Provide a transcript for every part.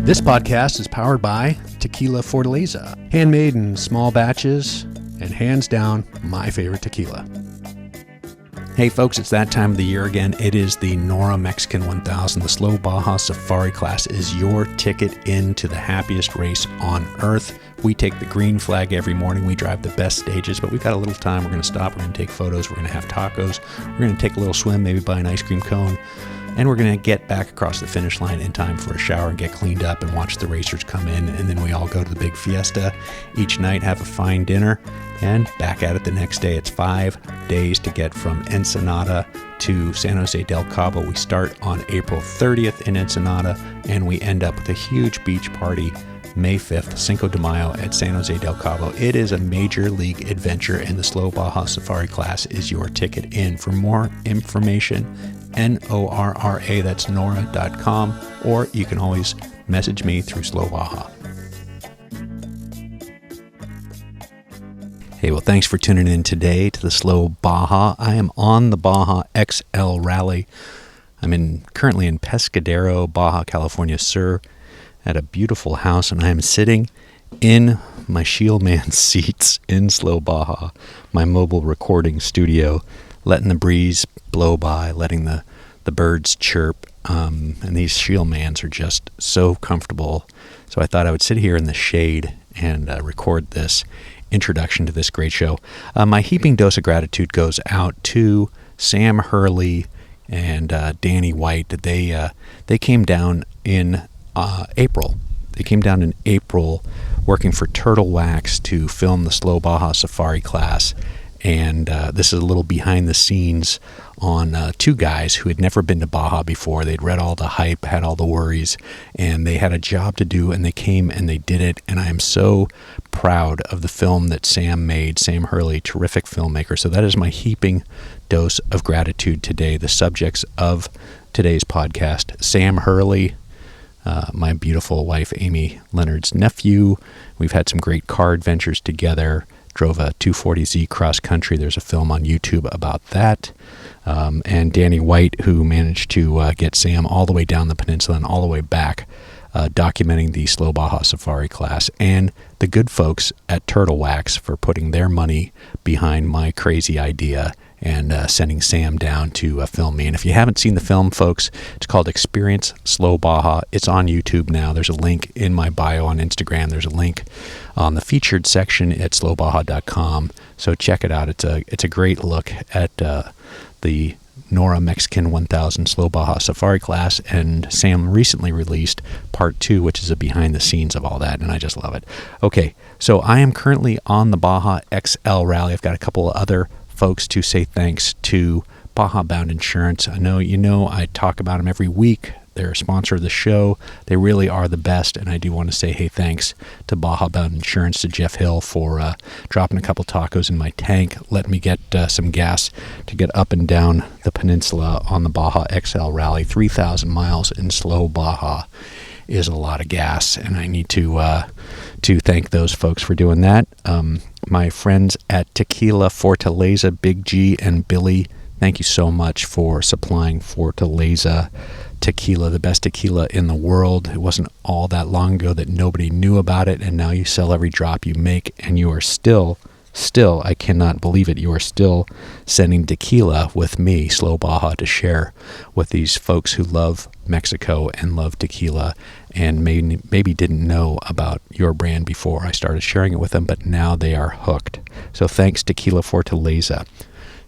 This podcast is powered by Tequila Fortaleza, handmade in small batches, and hands down, my favorite tequila. Hey folks, it's that time of the year again. It is the NORRA Mexican 1000. The Slow Baja Safari class is your ticket into the happiest race on earth. We take the green flag every morning. We drive the best stages, but we've got a little time. We're going to stop. We're going to take photos. We're going to have tacos. We're going to take a little swim, maybe buy an ice cream cone. And we're going to get back across the finish line in time for a shower and get cleaned up and watch the racers come in. And then we all go to the big fiesta each night, have a fine dinner, and back at it the next day. It's 5 days to get from Ensenada to San Jose del Cabo. We start on April 30th in Ensenada, and we end up with a huge beach party May 5th, Cinco de Mayo at San Jose del Cabo. It is a major league adventure, and the Slow Baja Safari class is your ticket in. For more information, NORRA, that's NORRA.com, or you can always message me through Slow Baja. Hey, well, thanks for tuning in today to the Slow Baja. I am on the Baja XL Rally. I'm currently in Pescadero, Baja California Sur, at a beautiful house, and I am sitting in my Scheel Man seats in Slow Baja, my mobile recording studio, letting the breeze blow by, letting the birds chirp, and these Scheel Mans are just so comfortable. So I thought I would sit here in the shade and record this introduction to this great show. My heaping dose of gratitude goes out to Sam Hurly and Danny White. They came down in April. They came down in April working for Turtle Wax to film the Slow Baja Safari class. And this is a little behind the scenes on two guys who had never been to Baja before. They'd read all the hype, had all the worries, and they had a job to do, and they came and they did it. And I am so proud of the film that Sam made. Sam Hurly, terrific filmmaker. So that is my heaping dose of gratitude today. The subjects of today's podcast: Sam Hurly, my beautiful wife Amy Leonard's nephew. We've had some great car adventures together. Drove a 240Z cross country. There's a film on YouTube about that. And Danny White, who managed to get Sam all the way down the peninsula and all the way back, documenting the Slow Baja Safari class. And the good folks at Turtle Wax for putting their money behind my crazy idea and sending Sam down to film me. And if you haven't seen the film, folks, it's called Experience Slow Baja. It's on YouTube now. There's a link in my bio on Instagram. There's a link on the featured section at slowbaja.com. So check it out. It's a great look at the NORRA Mexican 1000 Slow Baja Safari class, and Sam recently released part 2, which is a behind the scenes of all that, and I just love it. Okay, so I am currently on the Baja XL Rally. I've got a couple of other folks to say thanks to. Baja Bound Insurance. I know I talk about them every week. They're a sponsor of the show. They really are the best, and I do want to say, hey, thanks to Baja Bound Insurance, to Jeff Hill for dropping a couple tacos in my tank, letting me get some gas to get up and down the peninsula on the Baja XL Rally. 3,000 miles in Slow Baja is a lot of gas, and I need to thank those folks for doing that. My friends at Tequila Fortaleza, Big G and Billy, thank you so much for supplying Fortaleza tequila, the best tequila in the world. It wasn't all that long ago that nobody knew about it, and now you sell every drop you make, and you are still, I cannot believe it, you are still sending tequila with me, Slow Baja, to share with these folks who love Mexico and love tequila and maybe didn't know about your brand before I started sharing it with them, but now they are hooked. So thanks, Tequila Fortaleza.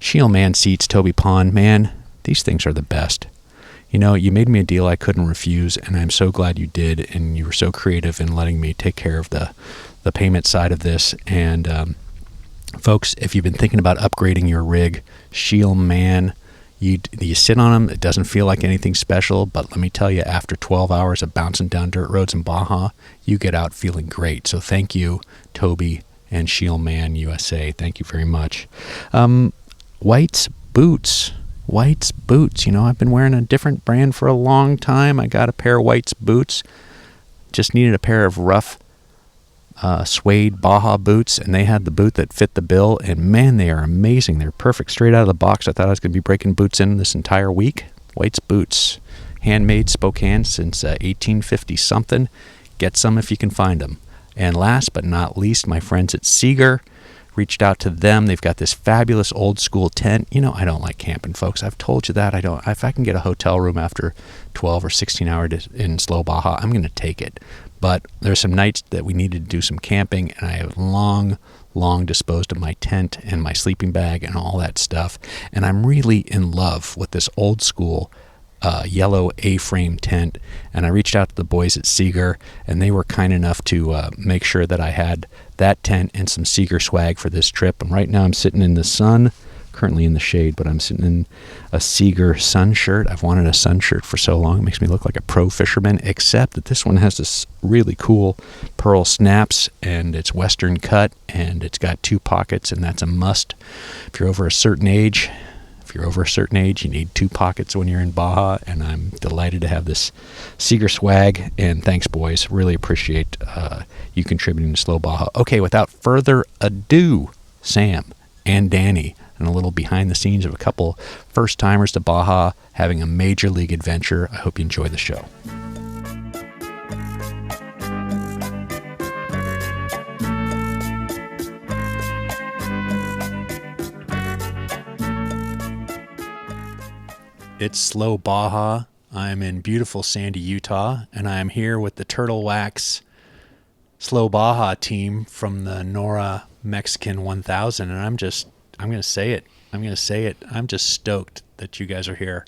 Scheel Man seats, Toby Pond, man, these things are the best. You know, you made me a deal I couldn't refuse, and I'm so glad you did, and you were so creative in letting me take care of the payment side of this. And folks, if you've been thinking about upgrading your rig, Scheel Man, you sit on them, it doesn't feel like anything special, but let me tell you, after 12 hours of bouncing down dirt roads in Baja, you get out feeling great. So thank you, Toby and Scheel Man USA. Thank you very much. White's Boots. You know, I've been wearing a different brand for a long time. I got a pair of White's boots. Just needed a pair of rough suede Baja boots, and they had the boot that fit the bill, and man, they are amazing. They're perfect straight out of the box. I thought I was going to be breaking boots in this entire week. White's boots. handmade Spokane since 1850 something. Get some if you can find them. And last but not least, my friends at Seeger. Reached out to them. They've got this fabulous old school tent. You know, I don't like camping, folks. I've told you that. I don't. If I can get a hotel room after 12 or 16 hours in Slow Baja, I'm going to take it. But there's some nights that we needed to do some camping, and I have long disposed of my tent and my sleeping bag and all that stuff. And I'm really in love with this old school yellow A-frame tent. And I reached out to the boys at Seeger, and they were kind enough to make sure that I had that tent and some Seeger swag for this trip. And right now I'm sitting in the sun, currently in the shade, but I'm sitting in a Seeger sun shirt. I've wanted a sun shirt for so long. It makes me look like a pro fisherman, except that this one has this really cool pearl snaps, and it's Western cut, and it's got 2 pockets, and that's a must. If you're over a certain age, you need 2 pockets when you're in Baja, and I'm delighted to have this Seeger swag. And thanks, boys. Really appreciate you contributing to Slow Baja. Okay, without further ado, Sam and Danny, and a little behind the scenes of a couple first-timers to Baja having a major league adventure. I hope you enjoy the show. It's Slow Baja. I'm in beautiful Sandy, Utah, and I am here with the Turtle Wax Slow Baja team from the NORRA Mexican 1000, and I'm going to say it. I'm just stoked that you guys are here.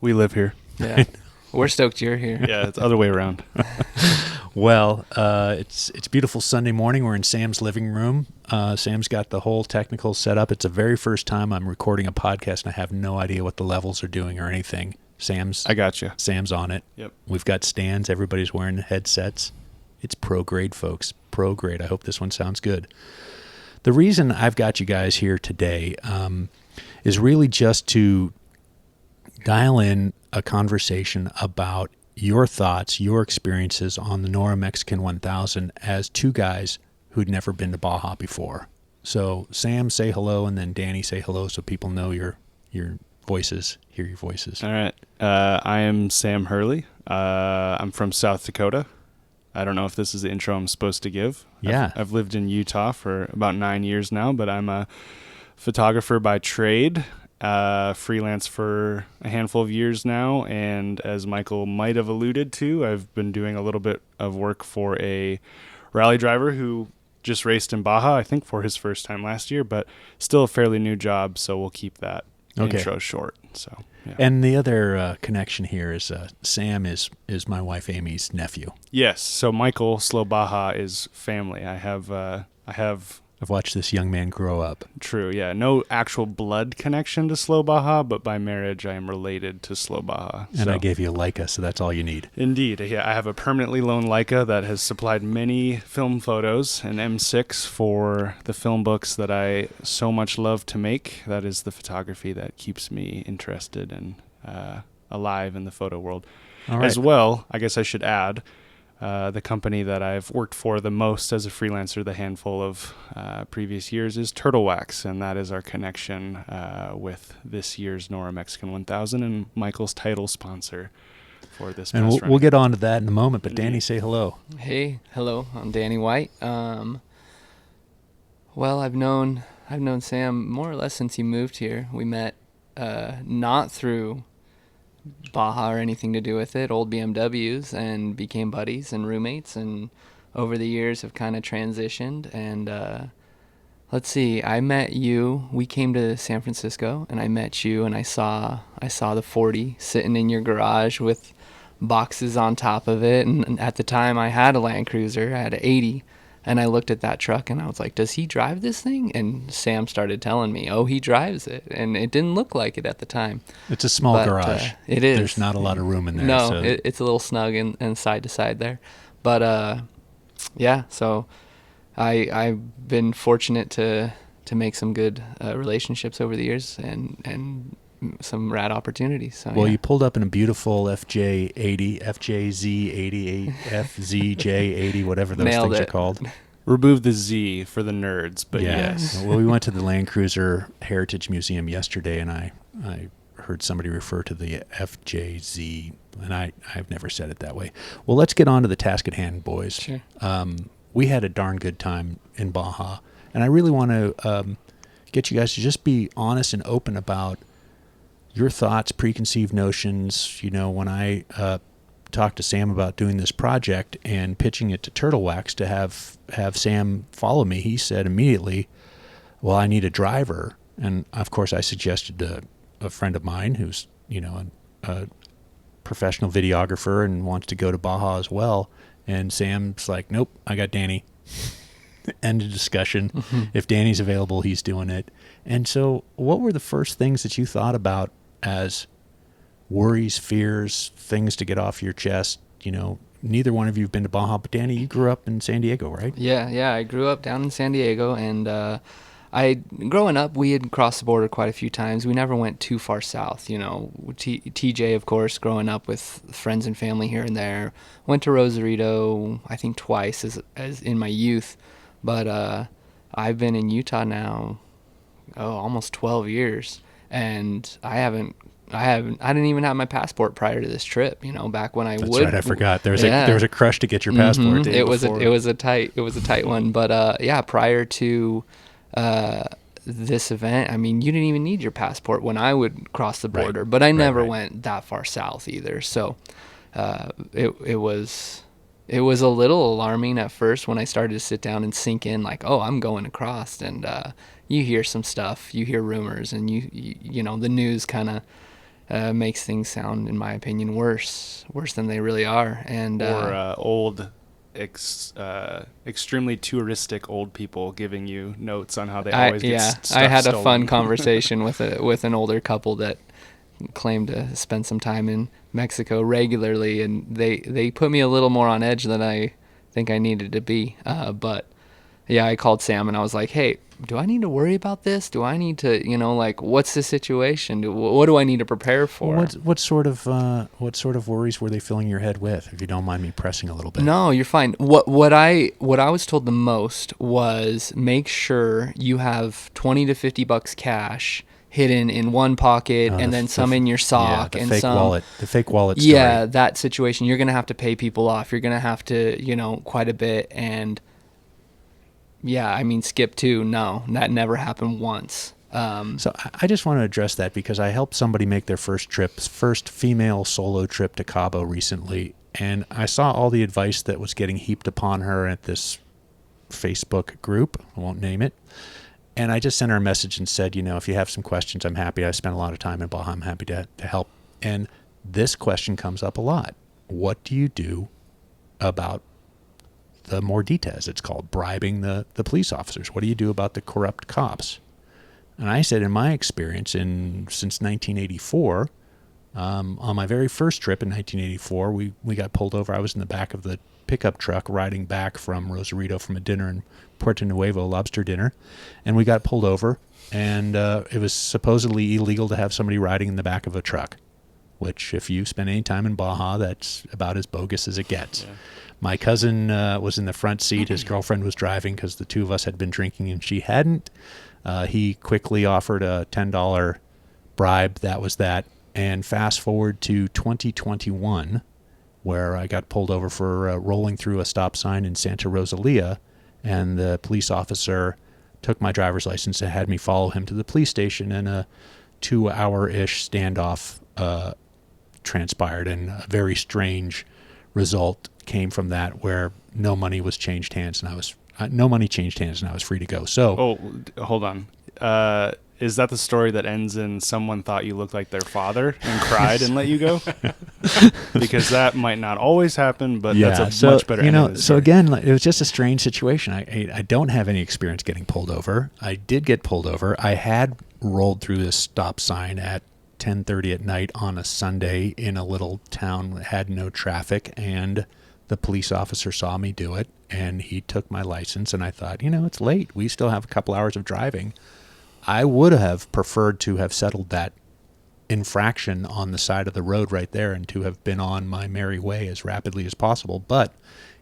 We live here. Yeah. We're stoked you're here. Yeah, it's the other way around. Well, it's beautiful Sunday morning. We're in Sam's living room. Sam's got the whole technical setup. It's the very first time I'm recording a podcast, and I have no idea what the levels are doing or anything. I got you. Sam's on it. Yep. We've got stands. Everybody's wearing headsets. It's pro grade, folks. Pro grade. I hope this one sounds good. The reason I've got you guys here today is really just to dial in a conversation about your thoughts, your experiences on the NORRA Mexican 1000 as 2 guys who'd never been to Baja before. So Sam, say hello, and then Danny, say hello so people know your voices, hear your voices. All right. I am Sam Hurly. I'm from South Dakota. I don't know if this is the intro I'm supposed to give. Yeah. I've lived in Utah for about 9 years now, but I'm a photographer by trade. Freelance for a handful of years now, and as Michael might have alluded to, I've been doing a little bit of work for a rally driver who just raced in Baja, I think for his first time last year, but still a fairly new job, so we'll keep that intro short. So, yeah. And the other connection here is Sam is my wife Amy's nephew. Yes, so Michael Slow Baja is family. I've watched this young man grow up. True, yeah. No actual blood connection to Slow Baja, but by marriage I am related to Slow Baja. And I gave you a Leica, so that's all you need. Indeed, yeah. I have a permanently loaned Leica that has supplied many film photos, an M6 for the film books that I so much love to make. That is the photography that keeps me interested and alive in the photo world. All right. As well, I guess I should add, the company that I've worked for the most as a freelancer, the handful of previous years, is Turtle Wax, and that is our connection with this year's NORRA Mexican 1000 and Michael's title sponsor for this. And we'll get on to that in a moment, but Indeed. Danny, say hello. Hey, hello, I'm Danny White. Well, I've known Sam more or less since he moved here. We met not through Baja or anything to do with it, old BMWs, and became buddies and roommates, and over the years have kind of transitioned. And let's see, I met you, we came to San Francisco, and I met you, and I saw the 40 sitting in your garage with boxes on top of it, and at the time I had a Land Cruiser, I had an 80, and I looked at that truck and I was like, does he drive this thing? And Sam started telling me, oh, he drives it. And it didn't look like it at the time. It's a small garage. It is. There's not a lot of room in there. No, so. It's a little snug and side to side there. But yeah, so I've been fortunate to make some good relationships over the years and some rad opportunities. So, well, yeah. you pulled up in a beautiful FJ80, FJZ88, FZJ80, whatever those Nailed things it. are called. Remove the Z for the nerds, but yes. Well, we went to the Land Cruiser Heritage Museum yesterday, and I heard somebody refer to the FJZ, and I've never said it that way. Well, let's get on to the task at hand, boys. Sure. We had a darn good time in Baja, and I really want to get you guys to just be honest and open about your thoughts, preconceived notions. You know, when I talked to Sam about doing this project and pitching it to Turtle Wax to have Sam follow me, he said immediately, well, I need a driver. And of course I suggested to a friend of mine who's, you know, a professional videographer and wants to go to Baja as well. And Sam's like, nope, I got Danny. End of discussion. Mm-hmm. If Danny's available, he's doing it. And so what were the first things that you thought about as worries, fears, things to get off your chest? You know, neither one of you have been to Baja, but Danny, you grew up in San Diego, right? Yeah, I grew up down in San Diego, and growing up, we had crossed the border quite a few times. We never went too far south, you know. TJ, of course, growing up with friends and family here and there. Went to Rosarito, I think twice as in my youth. But I've been in Utah now, almost 12 years, and I didn't even have my passport prior to this trip. You know, back when That's right, I forgot. There was a crush to get your passport. Mm-hmm. It was a tight one. But prior to this event, I mean, you didn't even need your passport when I would cross the border. Right. But I never went that far south either. So it was a little alarming at first when I started to sit down and sink in, like, oh, I'm going across, and you hear some stuff, you hear rumors, and you know, the news kind of makes things sound, in my opinion, worse than they really are. And old, extremely touristic old people giving you notes on how they always get stuff I had stolen. a fun conversation with an older couple that claimed to spend some time in Mexico regularly, and they put me a little more on edge than I think I needed to be. But yeah, I called Sam and I was like, hey, do I need to worry about this? Do I need to, you know, like, what's the situation? What do I need to prepare for? What sort of worries were they filling your head with, if you don't mind me pressing a little bit? No, you're fine. What I was told the most was, make sure you have $20 to $50 cash hidden in one pocket, and then some in your sock, and the fake wallet story. Yeah, that situation. You're going to have to pay people off. You're going to have to, you know, quite a bit. And yeah, I mean, skip too. No, that never happened once. So I just want to address that because I helped somebody make their first female solo trip to Cabo recently. And I saw all the advice that was getting heaped upon her at this Facebook group. I won't name it. And I just sent her a message and said, you know, if you have some questions, I'm happy. I spent a lot of time in Baja. I'm happy to help. And this question comes up a lot. What do you do about the morditas? It's called bribing the police officers. What do you do about the corrupt cops? And I said, in my experience, since 1984, on my very first trip in 1984, we got pulled over. I was in the back of the pickup truck riding back from Rosarito from a dinner in Puerto Nuevo, lobster dinner, and we got pulled over, and it was supposedly illegal to have somebody riding in the back of a truck, which, if you spend any time in Baja, that's about as bogus as it gets. Yeah. My cousin was in the front seat. His girlfriend was driving because the two of us had been drinking and she hadn't. He quickly offered a $10 bribe. That was that. And fast forward to 2021, where I got pulled over for rolling through a stop sign in Santa Rosalia, and the police officer took my driver's license and had me follow him to the police station, and a 2-hour-ish standoff transpired, and a very strange result came from that, where no money changed hands, and I was free to go. So, hold on. Is that the story that ends in someone thought you looked like their father and cried and let you go? Because that might not always happen, but that's a much better end of the story. So again, it was just a strange situation. I don't have any experience getting pulled over. I did get pulled over. I had rolled through this stop sign at 10:30 at night on a Sunday in a little town that had no traffic, and the police officer saw me do it, and he took my license, and I thought, it's late. We still have a couple hours of driving. I would have preferred to have settled that infraction on the side of the road right there and to have been on my merry way as rapidly as possible. But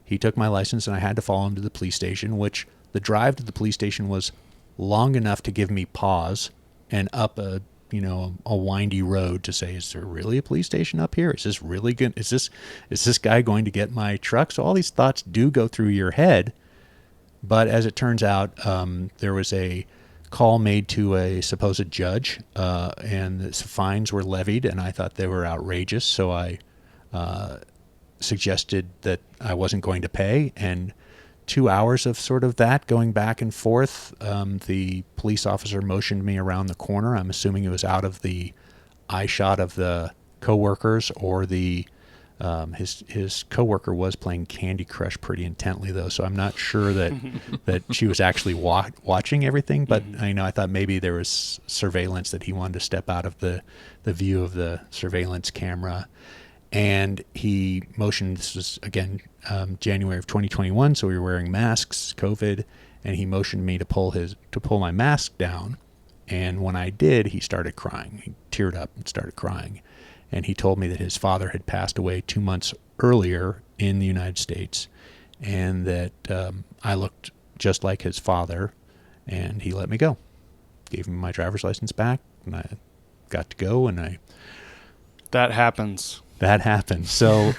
he took my license and I had to follow him to the police station, which the drive to the police station was long enough to give me pause and up a a windy road to say, is there really a police station up here? Is this really good? Is this guy going to get my truck? So all these thoughts do go through your head. But as it turns out, there was a call made to a supposed judge, and the fines were levied, and I thought they were outrageous. So I suggested that I wasn't going to pay, and 2 hours of sort of that going back and forth, the police officer motioned me around the corner. I'm assuming it was out of the eye shot of the coworkers, or his coworker was playing Candy Crush pretty intently, though, so I'm not sure that she was actually watching everything. But I thought maybe there was surveillance, that he wanted to step out of the view of the surveillance camera. And he motioned, this was, again, January of 2021, so we were wearing masks, COVID, and he motioned me to pull my mask down. And when I did, he started crying. He teared up and started crying. And he told me that his father had passed away 2 months earlier in the United States, and that I looked just like his father, and he let me go. Gave me my driver's license back, and I got to go, and That happens. That happened. So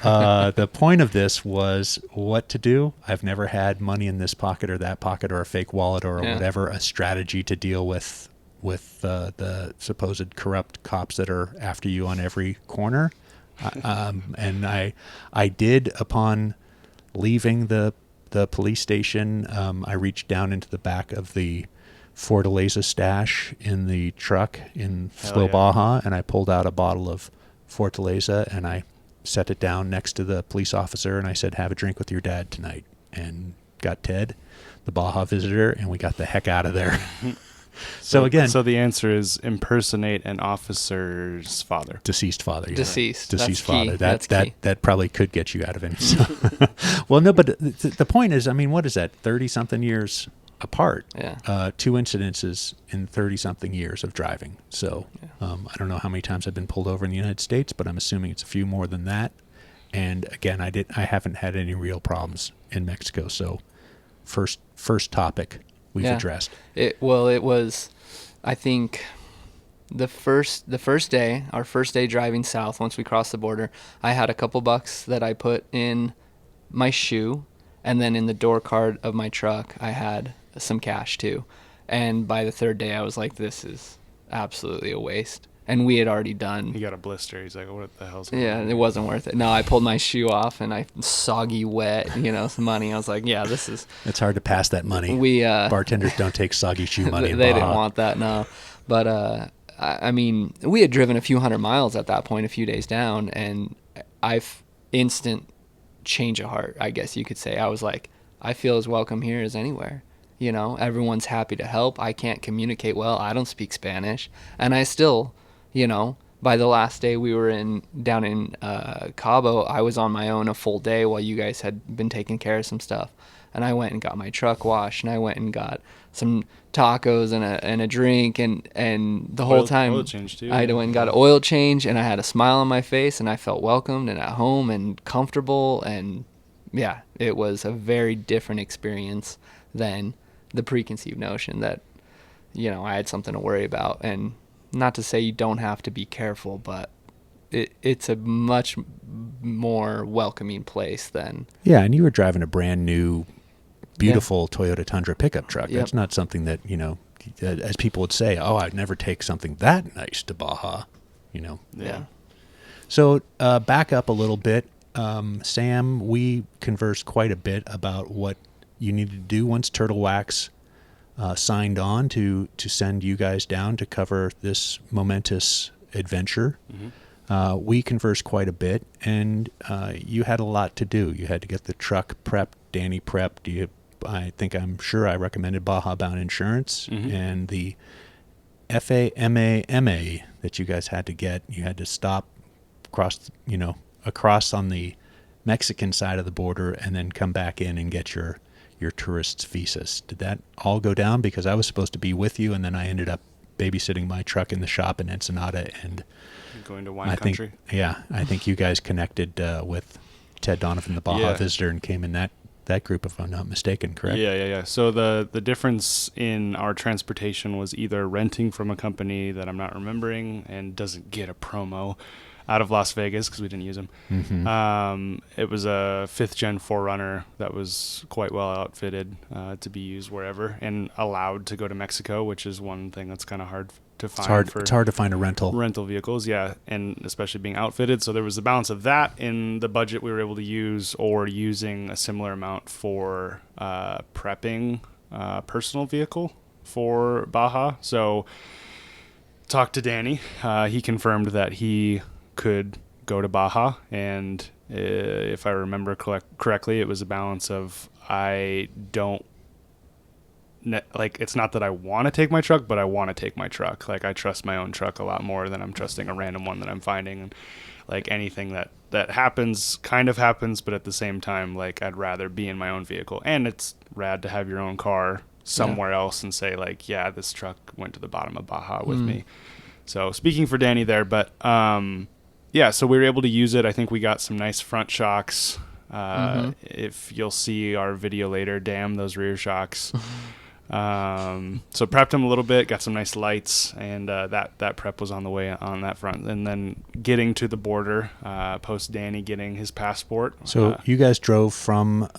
the point of this was what to do. I've never had money in this pocket or that pocket, or a fake wallet, or whatever, a strategy to deal with the supposed corrupt cops that are after you on every corner. And I did, upon leaving the police station, I reached down into the back of the Fortaleza stash in the truck in Slow Baja, and I pulled out a bottle of Fortaleza, and I set it down next to the police officer, and I said, have a drink with your dad tonight, and got Ted, the Baja visitor, and we got the heck out of there. So the answer is impersonate an officer's father. Deceased father. Yeah. Deceased. Deceased That's father. key. That probably could get you out of it. So. Well, no, but the point is, what is that? 30-something years apart. Yeah. 2 incidences in 30-something years of driving. So I don't know how many times I've been pulled over in the United States, but I'm assuming it's a few more than that. And again, I haven't had any real problems in Mexico. So first topic we've addressed. It was, I think, our first day driving south, once we crossed the border, I had a couple bucks that I put in my shoe, and then in the door card of my truck, I had some cash too. And by the third day, I was like, this is absolutely a waste. And we had already done. He got a blister. He's like, what the hell's going on? Yeah, it wasn't worth it. No, I pulled my shoe off, and I soggy wet, some money. I was like, yeah, this is. It's hard to pass that money. Bartenders don't take soggy shoe money. They didn't want that, no. But we had driven a few hundred miles at that point, a few days down, and I've instant change of heart, I guess you could say. I was like, I feel as welcome here as anywhere. Everyone's happy to help. I can't communicate well. I don't speak Spanish, and I still. By the last day we were down in Cabo, I was on my own a full day while you guys had been taking care of some stuff. And I went and got my truck washed, and I went and got some tacos and a drink, and the whole time oil change too. I went and got an oil change, and I had a smile on my face, and I felt welcomed and at home and comfortable. And yeah, it was a very different experience than the preconceived notion that, I had something to worry about. And not to say you don't have to be careful, but it's a much more welcoming place than... Yeah, and you were driving a brand new, beautiful Toyota Tundra pickup truck. Yep. That's not something that, as people would say, oh, I'd never take something that nice to Baja, Yeah. So back up a little bit. Sam, we conversed quite a bit about what you needed to do once Turtle Wax signed on to send you guys down to cover this momentous adventure. Mm-hmm. We conversed quite a bit, and you had a lot to do. You had to get the truck prepped, Danny prepped. I'm sure I recommended Baja Bound Insurance, and the FAMA that you guys had to get. You had to stop across on the Mexican side of the border, and then come back in and get your tourist's visas. Did that all go down? Because I was supposed to be with you, and then I ended up babysitting my truck in the shop in Ensenada, and going to wine country. I think you guys connected with Ted Donovan, the Baja visitor, and came in that that group, if I'm not mistaken, correct? Yeah. So the difference in our transportation was either renting from a company that I'm not remembering and doesn't get a promo out of Las Vegas because we didn't use them. Mm-hmm. It was a 5th gen 4Runner that was quite well outfitted to be used wherever and allowed to go to Mexico, which is one thing that's kind of hard to find. It's hard to find a rental vehicles, yeah, and especially being outfitted. So there was the balance of that in the budget we were able to use, or using a similar amount for prepping personal vehicle for Baja. So talked to Danny. He confirmed that he could go to Baja, and if I remember correctly, it was a balance of it's not that I want to take my truck, but I want to take my truck. Like, I trust my own truck a lot more than I'm trusting a random one that I'm finding. And like, anything that happens kind of happens, but at the same time, like, I'd rather be in my own vehicle. And it's rad to have your own car somewhere else and say, like, yeah, this truck went to the bottom of Baja with me. So speaking for Danny there, but yeah, so we were able to use it. I think we got some nice front shocks. If you'll see our video later, damn those rear shocks. So prepped them a little bit, got some nice lights, and that prep was on the way on that front. And then getting to the border, post Danny getting his passport. So you guys drove from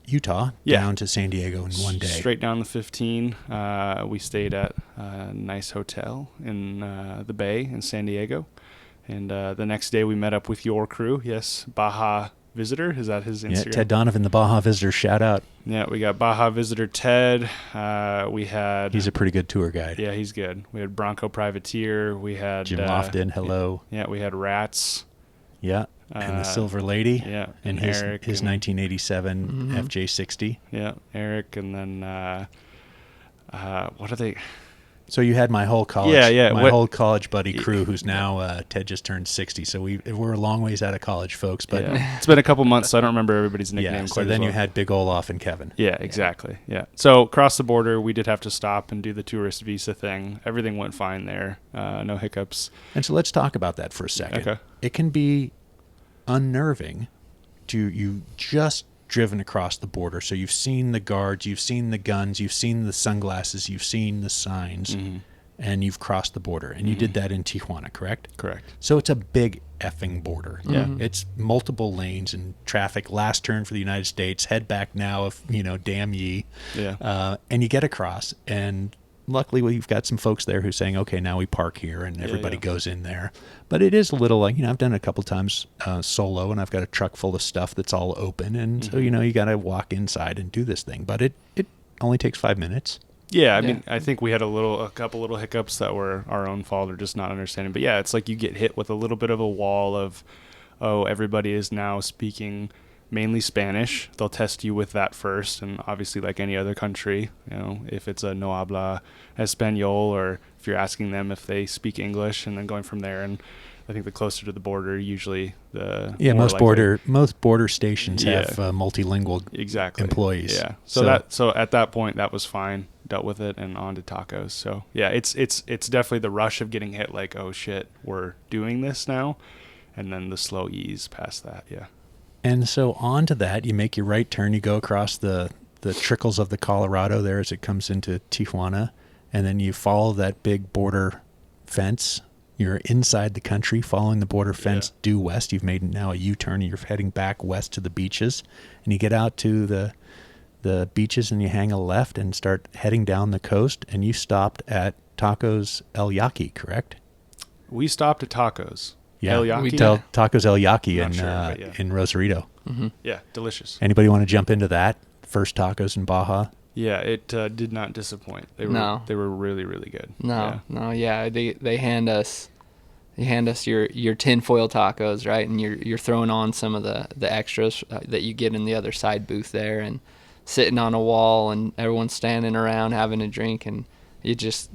Utah down to San Diego in one day. Straight down the 15. We stayed at a nice hotel in the Bay in San Diego. And the next day we met up with your crew. Yes, Baja Visitor. Is that his Instagram? Yeah, Ted Donovan, the Baja Visitor. Shout out. Yeah, we got Baja Visitor Ted. He's a pretty good tour guide. Yeah, he's good. We had Bronco Privateer. We had Jim Lofton. Hello. Yeah, we had Rats. Yeah, and the Silver Lady. Yeah, and Eric. His 1987 FJ60. Yeah, Eric, and then what are they? So you had my whole college, whole college buddy crew, who's now Ted just turned 60. So we're a long ways out of college, folks. But it's been a couple months, so I don't remember everybody's nickname. So then you had Big Olaf and Kevin. Yeah, exactly. Yeah. So across the border, we did have to stop and do the tourist visa thing. Everything went fine there. No hiccups. And so let's talk about that for a second. Okay. It can be unnerving you just driven across the border. So you've seen the guards, you've seen the guns, you've seen the sunglasses, you've seen the signs, and you've crossed the border. And you did that in Tijuana, correct? Correct. So it's a big effing border. Yeah. It's multiple lanes and traffic. Last turn for the United States. Head back now if, damn ye. Yeah. And you get across, and luckily we've got some folks there who's saying, okay, now we park here, and everybody goes in there. But it is a little like, I've done it a couple times solo, and I've got a truck full of stuff that's all open. And so, you got to walk inside and do this thing. But it only takes 5 minutes. Yeah, I mean, I think we had a couple little hiccups that were our own fault or just not understanding. But yeah, it's like you get hit with a little bit of a wall of, everybody is now speaking mainly Spanish. They'll test you with that first, and obviously, like any other country, if it's a no habla español, or if you're asking them if they speak English, and then going from there. And I think the closer to the border, usually most border stations have multilingual employees. Yeah, so at that point that was fine. Dealt with it and on to tacos. So yeah, it's definitely the rush of getting hit, like, oh shit, we're doing this now, and then the slow ease past that. Yeah. And so on to that, you make your right turn, you go across the trickles of the Colorado there as it comes into Tijuana, and then you follow that big border fence. You're inside the country, following the border fence due west. You've made now a U-turn, and you're heading back west to the beaches, and you get out to the beaches, and you hang a left and start heading down the coast, and you stopped at Tacos El Yaqui, correct? We stopped at Tacos. Yeah, El Yaqui? Tacos El Yaqui in Rosarito. Mm-hmm. Yeah, delicious. Anybody want to jump into that? First tacos in Baja? Yeah, it did not disappoint. They were really, really good. They hand us your tinfoil tacos, right? And you're throwing on some of the extras that you get in the other side booth there, and sitting on a wall, and everyone's standing around having a drink, and you just,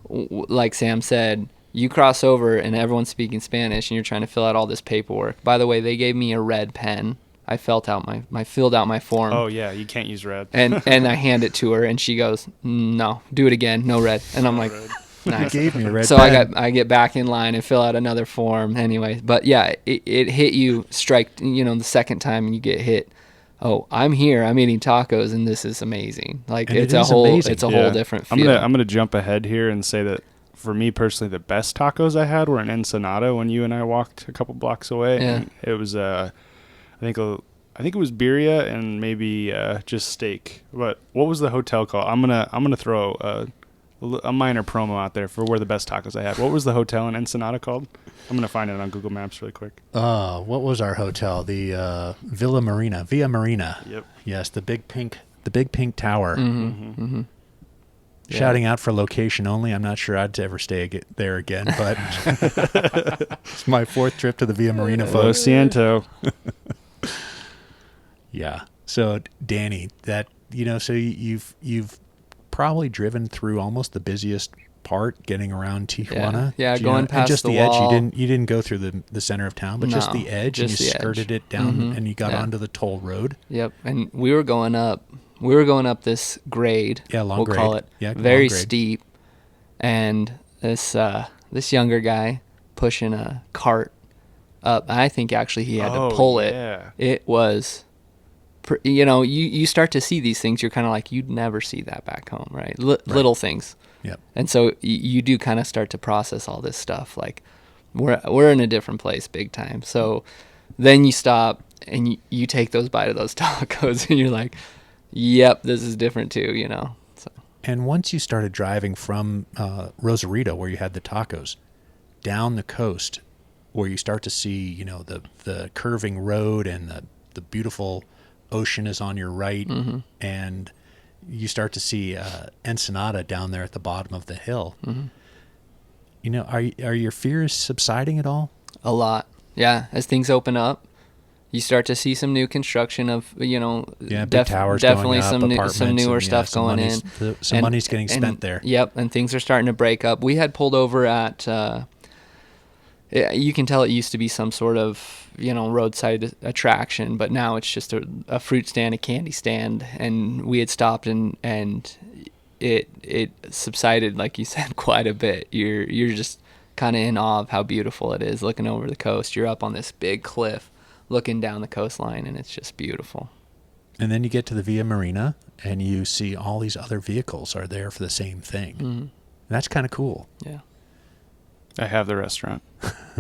like Sam said, you cross over and everyone's speaking Spanish, and you're trying to fill out all this paperwork. By the way, they gave me a red pen. I filled out my form. Oh yeah, you can't use red. and I hand it to her, and she goes, "No, do it again, no red." And I'm like, "Nice." You gave me a red so pen. I get back in line and fill out another form anyway. But yeah, it hit you the second time, and you get hit oh, I'm here, I'm eating tacos, and this is amazing. Like, And it's it a is whole amazing. it's a Yeah. whole different feel. I'm gonna jump ahead here and say that for me personally, the best tacos I had were in Ensenada when you and I walked a couple blocks away. Yeah. And it was I think it was birria and maybe just steak. But what was the hotel called? I'm gonna throw a minor promo out there for where the best tacos I had. What was the hotel in Ensenada called? I'm gonna find it on Google Maps really quick. What was our hotel? The Villa Marina. Yep. Yes, the big pink tower. Mm-hmm. Shouting out for location only. I'm not sure I'd ever stay there again, but it's my 4th trip to the Villa Marina, Lo folks. siento. Yeah. So Danny, that so you've probably driven through almost the busiest part getting around Tijuana. Yeah, Do going and past just the edge. wall. You didn't go through the center of town, but just No, the edge, just and you the skirted edge. it down, Mhm. and you got Yeah. onto the toll road. Yep, and we were going up this grade. Yeah, long we'll grade. call it. Yeah, very long grade. steep, and this younger guy pushing a cart up. I think actually he had to pull it. Yeah. It was, you start to see these things. You're kind of like, you'd never see that back home, right? Little things. Yep. And so you do kind of start to process all this stuff. Like, we're in a different place, big time. So then you stop and you take those bite of those tacos, and you're like, yep, this is different too, So And once you started driving from Rosarito, where you had the tacos, down the coast, where you start to see, the curving road and the beautiful ocean is on your right, mm-hmm. and you start to see Ensenada down there at the bottom of the hill. Mm-hmm. Are your fears subsiding at all? A lot, yeah. As things open up, you start to see some new construction of, Big towers definitely going up, some apartments, newer and, stuff some going money's, in. Some money's getting spent there. Yep, and things are starting to break up. We had pulled over at, you can tell it used to be some sort of, roadside attraction, but now it's just a fruit stand, a candy stand, and we had stopped and it subsided, like you said, quite a bit. You're just kind of in awe of how beautiful it is, looking over the coast. You're up on this big cliff looking down the coastline, and it's just beautiful. And then you get to the Villa Marina, and you see all these other vehicles are there for the same thing. Mm-hmm. That's kind of cool. Yeah. I have the restaurant.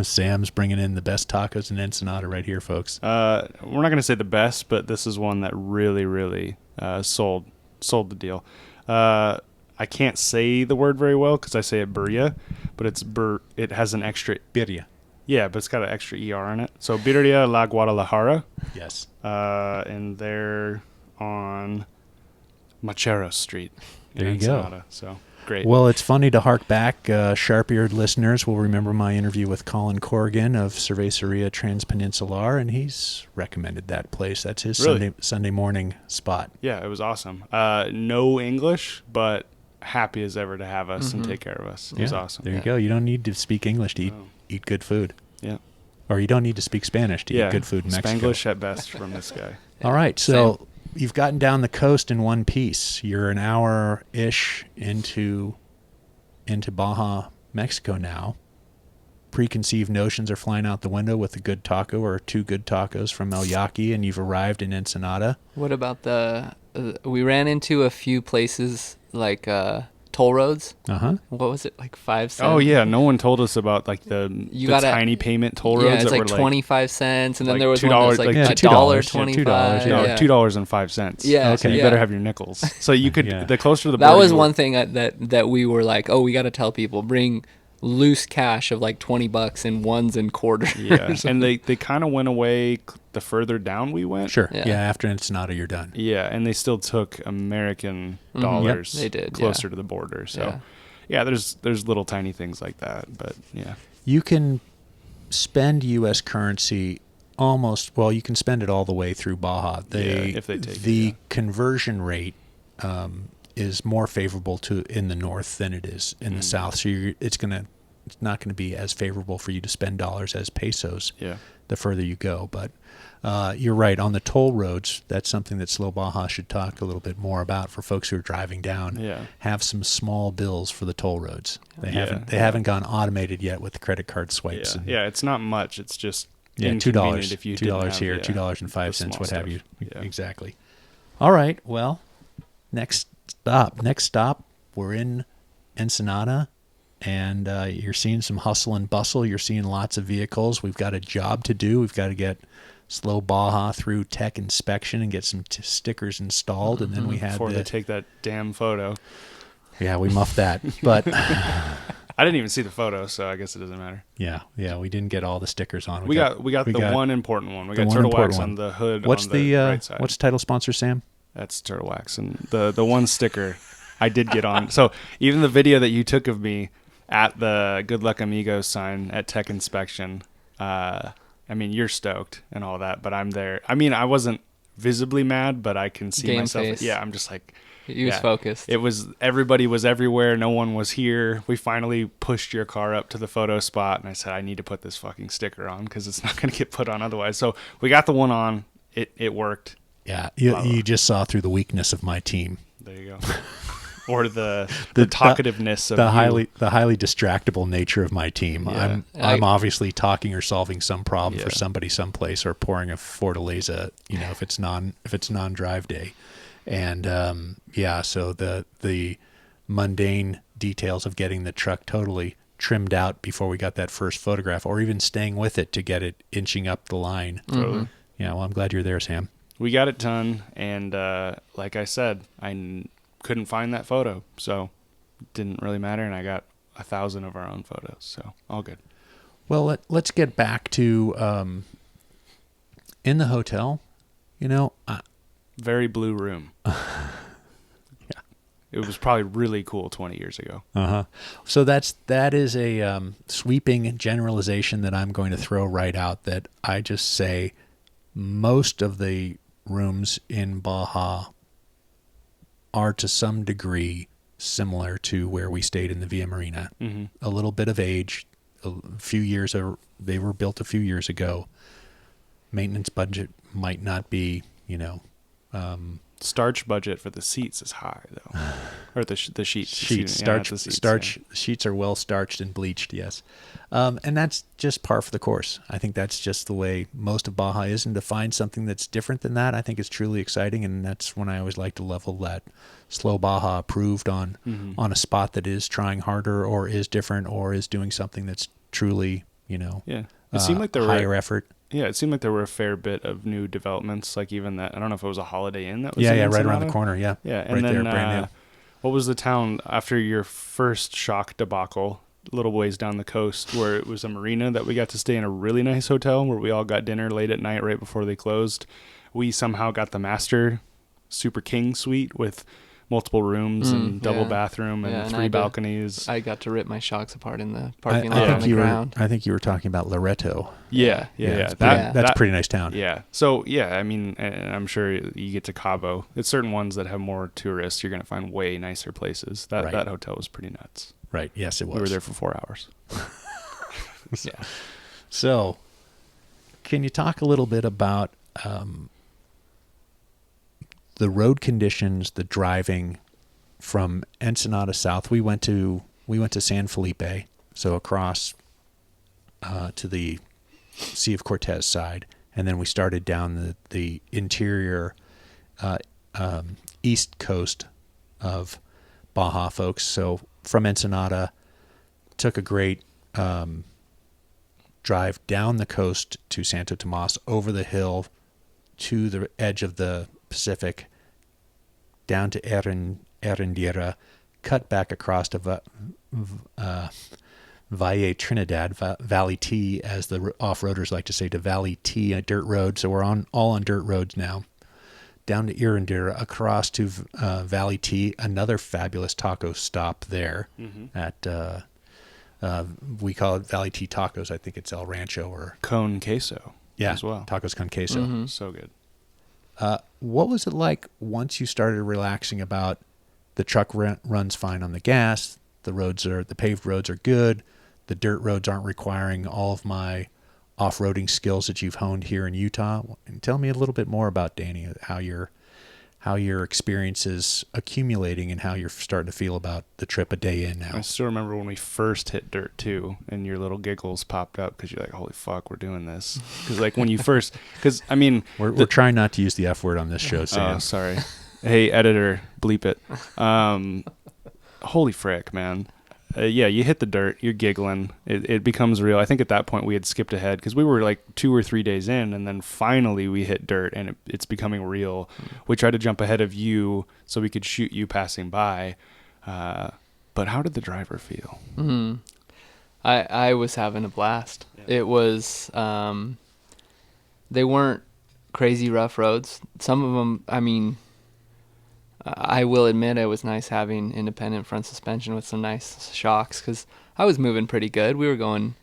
Sam's bringing in the best tacos in Ensenada right here, folks. We're not going to say the best, but this is one that really, really sold the deal. I can't say the word very well because I say it birria, but it has an extra... Birria. Yeah, but it's got an extra ER in it. So Birria La Guadalajara. Yes. And they're on Machero Street in There you go. Ensenada. So great. Well, it's funny to hark back. Sharp-eared listeners will remember my interview with Colin Corrigan of Cerveceria Transpeninsular, and he's recommended that place. That's his Really? Sunday morning spot. Yeah, it was awesome. No English, but happy as ever to have us and take care of us. It was awesome. There you go. You don't need to speak English to eat good food. Yeah. Or you don't need to speak Spanish to eat good food in Mexico. Spanglish at best from this guy. All right, so you've gotten down the coast in one piece. You're an hour-ish into Baja, Mexico now. Preconceived notions are flying out the window with a good taco or 2 good tacos from El Yaqui, and you've arrived in Ensenada. What about we ran into a few places like toll roads. Uh-huh. What was it, like 5 cents? Oh, yeah. No one told us about like the tiny payment toll roads. Yeah, it's that like were 25 cents, and then like there was $2, one that's like like $1.25. $2, No, Yeah. $2.05. Yeah, Okay. You yeah. better have your nickels. So you could, Yeah. the closer to the That border was you were- one thing that we were like, oh, we got to tell people, bring loose cash of like $20 in ones and quarters. Yeah. And they kind of went away the further down we went. Sure. Yeah. Yeah, after Ensenada, you're done. Yeah, and they still took American dollars Yep, they did, closer to the border. So, yeah, there's little tiny things like that. But, yeah. You can spend U.S. currency you can spend it all the way through Baja. If they take the conversion rate is more favorable in the north than it is in the south. So it's not going to be as favorable for you to spend dollars as pesos the further you go. But you're right. On the toll roads, that's something that Slow Baja should talk a little bit more about for folks who are driving down. Yeah. Have some small bills for the toll roads. They haven't gone automated yet with the credit card swipes. Yeah, it's not much. It's just, Yeah, inconvenient $2. if you $2 didn't have, here, yeah, $2.05, the small what have stuff. you. Yeah. Exactly. All right. Well, next stop, we're in Ensenada, and you're seeing some hustle and bustle. You're seeing lots of vehicles. We've got a job to do. We've got to get Slow Baja through tech inspection and get some stickers installed, and then we had Before they take that damn photo. Yeah, we muffed that, but I didn't even see the photo, so I guess it doesn't matter. yeah, we didn't get all the stickers on. We got the one important one. We got one turtle important wax one. on the hood. What's on the right side. What's the title sponsor, Sam? That's turtle wax, and the one sticker I did get on. So even the video that you took of me at the Good Luck Amigos sign at tech inspection, I mean, you're stoked and all that, but I'm there. I mean, I wasn't visibly mad, but I can see Game myself. face. Yeah, I'm just like. He was focused. It was, everybody was everywhere. No one was here. We finally pushed your car up to the photo spot, and I said, I need to put this fucking sticker on because it's not going to get put on otherwise. So we got the one on. It worked. Yeah, you just saw through the weakness of my team. There you go. Or the talkativeness of the you. highly distractible nature of my team. Yeah. I'm obviously talking or solving some problem for Yeah. somebody someplace, or pouring a Fortaleza, if it's non-drive day. And so the mundane details of getting the truck totally trimmed out before we got that first photograph, or even staying with it to get it inching up the line. Totally. Yeah, well, I'm glad you're there, Sam. We got it done, and like I said, I couldn't find that photo, so it didn't really matter, and I got 1,000 of our own photos, so all good. Well, let's get back to in the hotel. Very blue room. Yeah. It was probably really cool 20 years ago. Uh-huh. So that is a sweeping generalization that I'm going to throw right out, that I just say most of the rooms in Baja are to some degree similar to where we stayed in the Villa Marina. Mm-hmm. A little bit of age, they were built a few years ago. Maintenance budget might not be, Starch budget for the seats is high, though. Or the sheets. Sheets, Yeah, not the seats, starch. yeah. Sheets are well starched and bleached, yes. And that's just par for the course. I think that's just the way most of Baja is, and to find something that's different than that, I think is truly exciting, and that's when I always like to level that Slow Baja approved on a spot that is trying harder, or is different, or is doing something that's truly, Yeah. It seemed like there higher were effort. Yeah, it seemed like there were a fair bit of new developments, like even that, I don't know if it was a Holiday Inn that was in Right around Ensenada. the corner, yeah. Yeah, and right then there, brand new. what was the town after your first shock debacle, a little ways down the coast, where it was a marina that we got to stay in a really nice hotel where we all got dinner late at night right before they closed. We somehow got the master Super King suite with multiple rooms and double bathroom and and 3 balconies. I got to rip my shocks apart in the parking I lot on think the you ground. I think you were talking about Loreto. Yeah. That's That- a pretty nice town. Yeah. So, yeah, I mean, and I'm sure you get to Cabo. It's certain ones that have more tourists. You're going to find way nicer places. That hotel was pretty nuts. Right. Yes, it was. We were there for 4 hours. Yeah. So, can you talk a little bit about the road conditions, the driving from Ensenada south? We went to San Felipe, so across to the Sea of Cortez side, and then we started down the interior east coast of Baja, folks. So from Ensenada, took a great drive down the coast to Santo Tomas, over the hill to the edge of the Pacific, down to Erendira, cut back across to Valle Trinidad, Valley T, as the off-roaders like to say, to Valley T, a dirt road. So we're all on dirt roads now. Down to Erendira, across to Valley T, another fabulous taco stop there at, we call it Valley T Tacos. I think it's El Rancho or... Con queso as well. Tacos con queso. So good. What was it like once you started relaxing about the truck runs fine on the gas, the paved roads are good, the dirt roads aren't requiring all of my off-roading skills that you've honed here in Utah? And tell me a little bit more about, Danny, how how your experience is accumulating and how you're starting to feel about the trip a day in now. I still remember when we first hit dirt too, and your little giggles popped up because you're like, "Holy fuck, we're doing this!" Because like when you first, because I mean, we're trying not to use the F word on this show, Sam. Oh, sorry. Hey, editor, bleep it. Holy frick, man. Yeah, you hit the dirt, you're giggling. It becomes real. I think at that point we had skipped ahead because we were like 2 or 3 days in, and then finally we hit dirt, and it's becoming real. We tried to jump ahead of you so we could shoot you passing by. But how did the driver feel? Mm-hmm. I was having a blast. Yeah. It was, they weren't crazy rough roads. Some of them, I mean, I will admit it was nice having independent front suspension with some nice shocks because I was moving pretty good. We were going,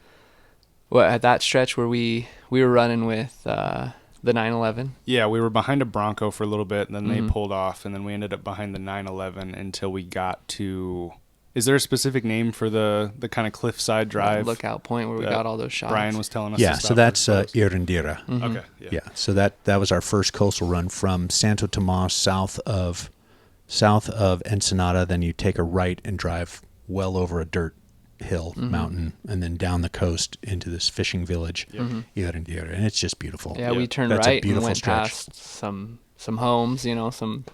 at that stretch where we were running with the 911. Yeah, we were behind a Bronco for a little bit, and then they pulled off, and then we ended up behind the 911 until we got to... Is there a specific name for the kind of cliffside drive? Lookout point where we got all those shots. Brian was telling us. Yeah, so that's Erindira. Mm-hmm. Okay. Yeah, so that was our first coastal run from Santo Tomas south of Ensenada. Then you take a right and drive well over a dirt hill mountain, and then down the coast into this fishing village, Erindira, and it's just beautiful. Yeah, we turned right and went past some homes, some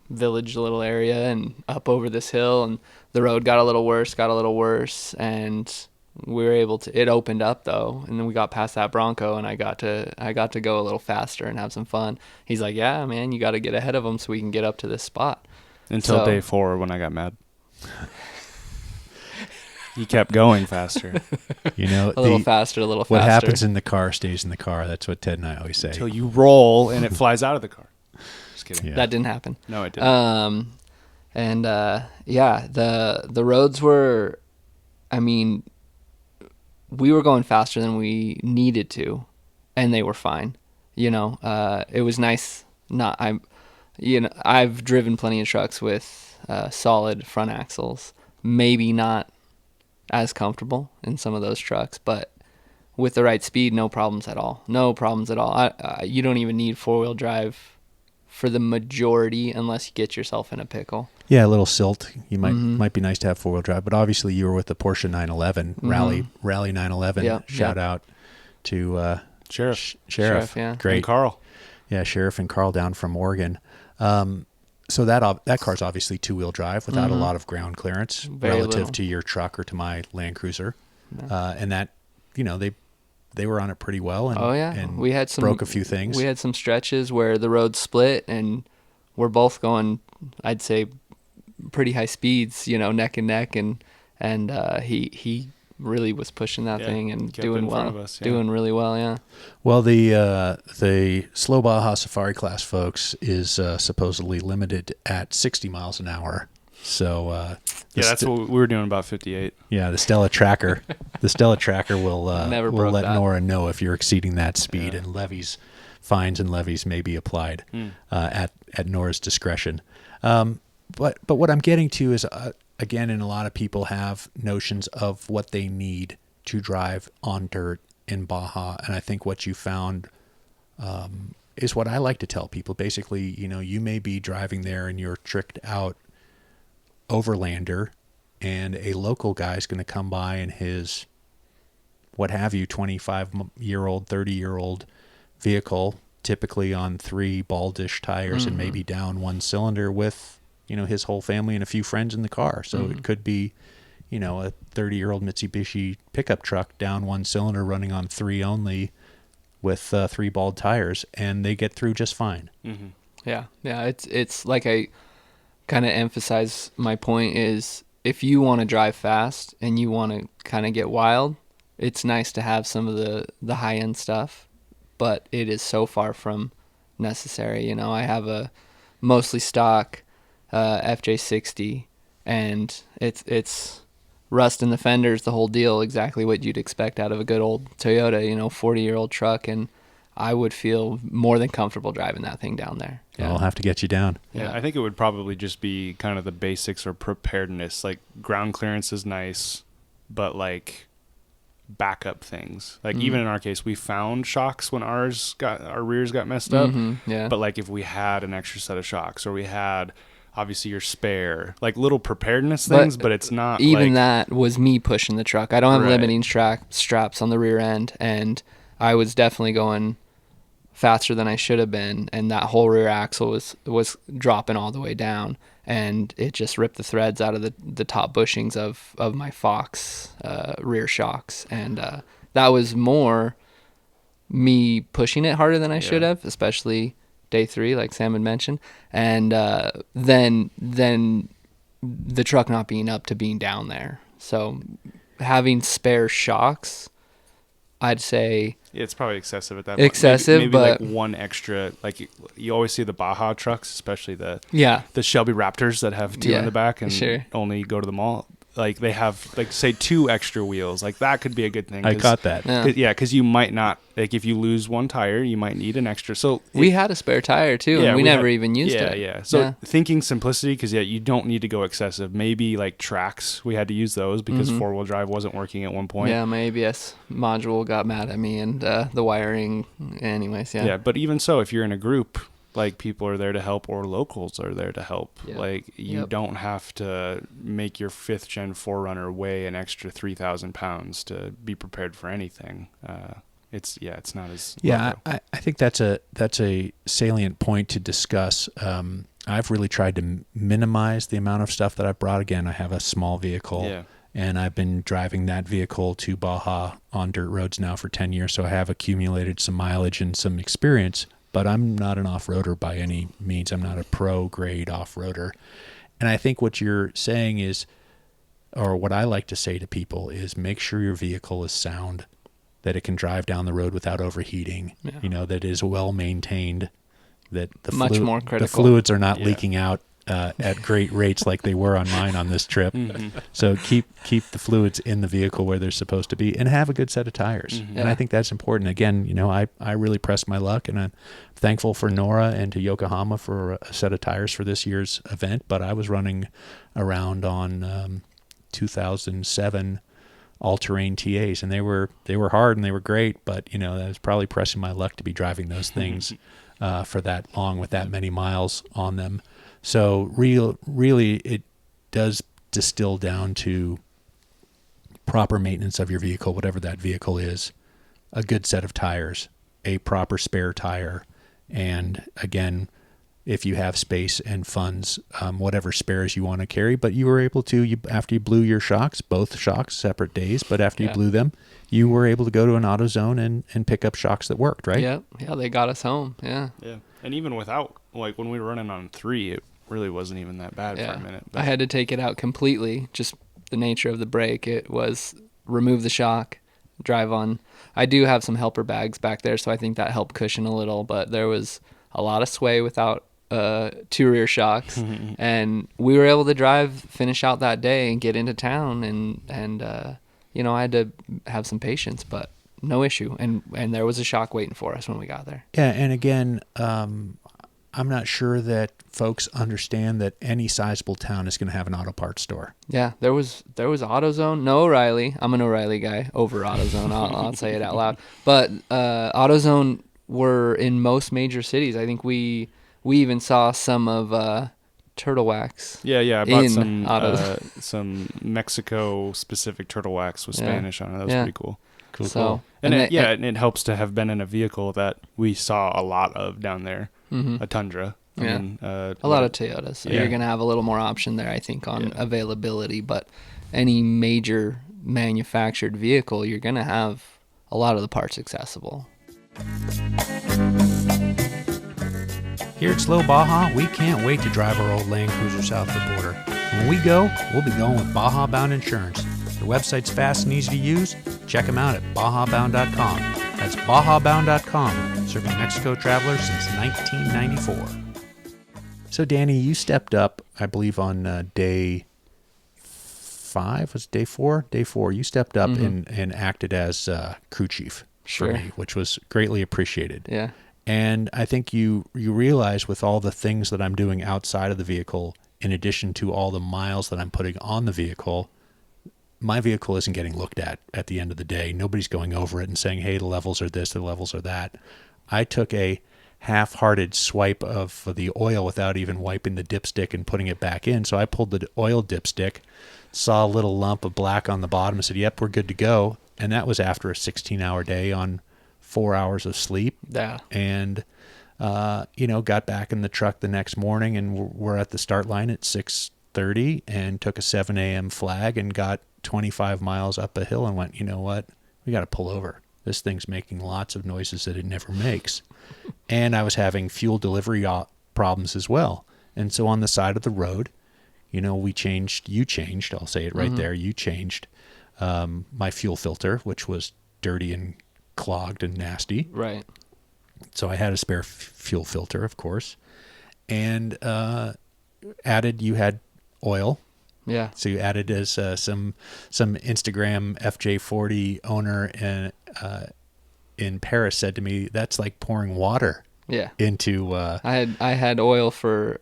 village little area, and up over this hill, and the road got a little worse, and we were able to, it opened up though, and then we got past that Bronco, and I got to go a little faster and have some fun. He's like, yeah man, you got to get ahead of them so we can get up to this spot. Until day 4 when I got mad. You kept going faster. a little faster. What happens in the car stays in the car. That's what Ted and I always say. Until you roll and it flies out of the car. Just kidding. Yeah. That didn't happen. No, it didn't. The roads were, I mean, we were going faster than we needed to, and they were fine. It was nice. I've driven plenty of trucks with solid front axles. Maybe not as comfortable in some of those trucks, but with the right speed, no problems at all. You don't even need 4-wheel drive for the majority unless you get yourself in a pickle. Yeah, a little silt. You might be nice to have 4-wheel drive, but obviously you were with the Porsche 911 Rally 911. Shout out to Sheriff. Sheriff, yeah. Great. And Carl. Yeah, Sheriff and Carl down from Oregon. So that car's obviously 2-wheel drive without a lot of ground clearance relative to your truck or to my Land Cruiser, and that they were on it pretty well. And, and we had broke a few things. We had some stretches where the road split, and we're both going, I'd say, pretty high speeds, neck and neck, and he really was pushing that thing and doing well, doing really well. Yeah. Well, the Slow Baja Safari class, folks, is supposedly limited at 60 miles an hour. So that's what we were doing, about 58. Yeah, the Stella Tracker, will let that. NORRA know if you're exceeding that speed, and fines and levies may be applied at NORRA's discretion. But what I'm getting to is. Again, and a lot of people have notions of what they need to drive on dirt in Baja. And I think what you found is what I like to tell people. Basically, you may be driving there and you're tricked out overlander, and a local guy is going to come by in his, 25-year-old, 30-year-old vehicle, typically on 3 ball-dish tires and maybe down 1 cylinder with his whole family and a few friends in the car. So it could be, a 30-year-old Mitsubishi pickup truck down 1 cylinder running on 3 only with 3 bald tires, and they get through just fine. Mm-hmm. Yeah. It's like I kind of emphasize my point is if you want to drive fast and you want to kind of get wild, it's nice to have some of the high-end stuff, but it is so far from necessary. I have a mostly stock FJ60, and it's rust in the fenders, the whole deal, exactly what you'd expect out of a good old Toyota, 40-year-old truck, and I would feel more than comfortable driving that thing down there. Yeah. I'll have to get you down. Yeah, I think it would probably just be kind of the basics or preparedness. Like ground clearance is nice, but like backup things. Like even in our case, we found shocks when our rears got messed up. Yeah. But like if we had an extra set of shocks, or we had obviously your spare, like little preparedness things, but it's not even like, that was me pushing the truck. I don't have Right. limiting straps on the rear end, and I was definitely going faster than I should have been, and that whole rear axle was dropping all the way down, and it just ripped the threads out of the top bushings of my Fox rear shocks, and that was more me pushing it harder than I should have, especially day 3, like Sam had mentioned, and then the truck not being up to being down there. So having spare shocks, I'd say it's probably excessive at that excessive, point. Maybe but like one extra, like you always see the Baja trucks, especially the Shelby Raptors that have 2 in the back and only go to the mall. Like they have, like say 2 extra wheels. Like that could be a good thing. I got that. Because you might not, like if you lose one tire, you might need an extra. So we had a spare tire too, and we never even used it. Yeah. So thinking simplicity, because you don't need to go excessive. Maybe like tracks, we had to use those because 4-wheel drive wasn't working at one point. Yeah, my ABS module got mad at me, and the wiring. Anyways, Yeah, but even so, if you're in a group, like people are there to help, or locals are there to help. Like you don't have to make your 5th gen 4Runner weigh an extra 3,000 pounds to be prepared for anything. It's not as I think that's a salient point to discuss. I've really tried to minimize the amount of stuff that I brought. Again, I have a small vehicle, and I've been driving that vehicle to Baja on dirt roads now for 10 years, so I have accumulated some mileage and some experience. But I'm not an off-roader by any means. I'm not a pro-grade off-roader. And I think what you're saying is, or what I like to say to people is, make sure your vehicle is sound, that it can drive down the road without overheating, that it is well-maintained, that more critical. The fluids are not leaking out at great rates like they were on mine on this trip. So keep the fluids in the vehicle where they're supposed to be, and have a good set of tires. And I think that's important. Again, I really pressed my luck, and I'm thankful for NORRA and to Yokohama for a set of tires for this year's event. But I was running around on 2007 all-terrain TAs, and they were hard and they were great. But I was probably pressing my luck to be driving those things for that long with that many miles on them. So really, it does distill down to proper maintenance of your vehicle, whatever that vehicle is, a good set of tires, a proper spare tire, and again, if you have space and funds, whatever spares you want to carry. But you were able to, after you blew your shocks, both shocks, separate days, but after you blew them, you were able to go to an AutoZone and pick up shocks that worked, right? Yeah, they got us home, Yeah, and even without, like when we were running on 3, it really wasn't even that bad for a minute. But I had to take it out completely, just the nature of the brake. It was remove the shock, drive on. I do have some helper bags back there, so I think that helped cushion a little, but there was a lot of sway without 2 rear shocks, and we were able to finish out that day and get into town, and I had to have some patience, but no issue, and there was a shock waiting for us when we got there. Yeah, and again, I'm not sure that folks understand that any sizable town is going to have an auto parts store. Yeah, there was AutoZone, no O'Reilly. I'm an O'Reilly guy over AutoZone. I'll say it out loud. But AutoZone were in most major cities. I think we even saw some of turtle wax. Yeah, I bought some Mexico specific turtle wax with Spanish on it. That was pretty cool. Cool. And it helps to have been in a vehicle that we saw a lot of down there. A Tundra. I mean, a lot of Toyotas. So you're going to have a little more option there, I think, on availability. But any major manufactured vehicle, you're going to have a lot of the parts accessible. Here at Slow Baja, we can't wait to drive our old Land Cruiser south of the border. When we go, we'll be going with Baja Bound Insurance. Their website's fast and easy to use. Check them out at bajabound.com. That's bajabound.com, serving Mexico travelers since 1994. So, Danny, you stepped up, I believe, on day 5. Was it day 4? Day 4. You stepped up and acted as crew chief for me, which was greatly appreciated. Yeah. And I think you realize with all the things that I'm doing outside of the vehicle, in addition to all the miles that I'm putting on the vehicle, my vehicle isn't getting looked at the end of the day. Nobody's going over it and saying, hey, the levels are this, the levels are that. I took a half-hearted swipe of the oil without even wiping the dipstick and putting it back in. So I pulled the oil dipstick, saw a little lump of black on the bottom, and said, yep, we're good to go. And that was after a 16-hour day on 4 hours of sleep. Yeah. And, got back in the truck the next morning, and we're at the start line at 6:30 and took a 7 a.m. flag and got 25 miles up a hill and went, you know what? We got to pull over. This thing's making lots of noises that it never makes. And I was having fuel delivery problems as well. And so on the side of the road, you changed, I'll say it right there. You changed my fuel filter, which was dirty and clogged and nasty. Right. So I had a spare fuel filter, of course. And you had oil. Yeah. So you added as some Instagram FJ40 owner in Paris said to me, that's like pouring water into I had oil for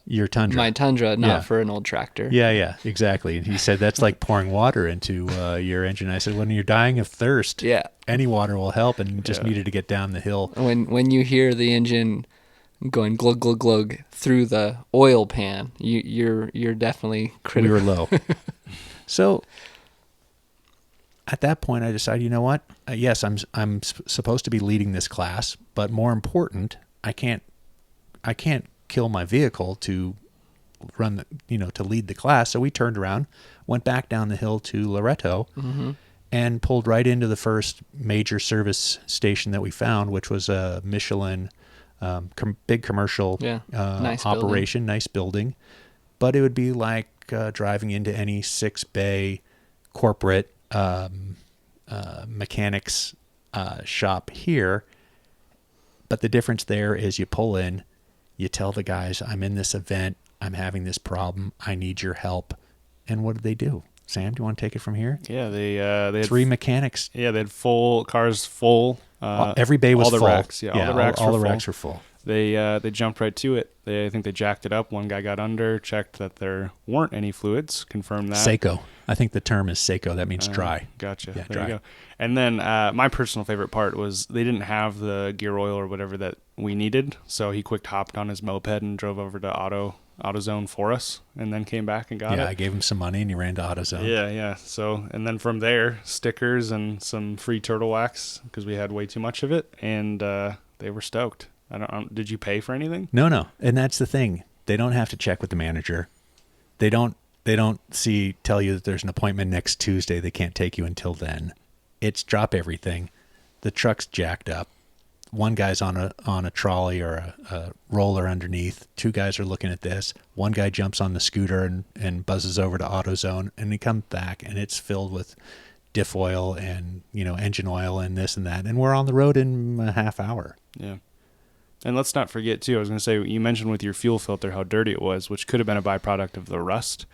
your Tundra. My Tundra, not for an old tractor. Yeah, exactly. And he said that's like pouring water into your engine. I said, when you're dying of thirst, any water will help, and you just needed to get down the hill. When you hear the engine going glug glug glug through the oil pan, you're definitely critical. We were low. So at that point, I decided, you know what? Yes, I'm supposed to be leading this class, but more important, I can't kill my vehicle to run to lead the class. So we turned around, went back down the hill to Loreto, and pulled right into the first major service station that we found, which was a Michelin big commercial nice operation, nice building. But it would be like driving into any 6-bay corporate mechanics shop here. But the difference there is you pull in, you tell the guys, I'm in this event, I'm having this problem, I need your help. And what did they do? Sam, do you want to take it from here? Yeah, they had 3 mechanics. Yeah, they had cars full. Every bay was all the full. Racks, all the racks. All the racks were full. They jumped right to it. I think they jacked it up. One guy got under, checked that there weren't any fluids, confirmed that. Seco. I think the term is seco. That means dry. Gotcha. Yeah, there dry. you go. And then my personal favorite part was they didn't have the gear oil or whatever that we needed, so he quick hopped on his moped and drove over to AutoZone for us, and then came back and got it. Yeah, I gave him some money, and he ran to AutoZone. Yeah. So, and then from there, stickers and some free turtle wax because we had way too much of it, and they were stoked. Did you pay for anything? No. And that's the thing. They don't have to check with the manager. They don't tell you that there's an appointment next Tuesday. They can't take you until then. It's drop everything. The truck's jacked up. One guy's on a trolley or a roller underneath. 2 guys are looking at this. One guy jumps on the scooter and buzzes over to AutoZone, and he comes back, and it's filled with diff oil and engine oil and this and that. And we're on the road in a half hour. Yeah. And let's not forget, too, I was going to say, you mentioned with your fuel filter how dirty it was, which could have been a byproduct of the rust.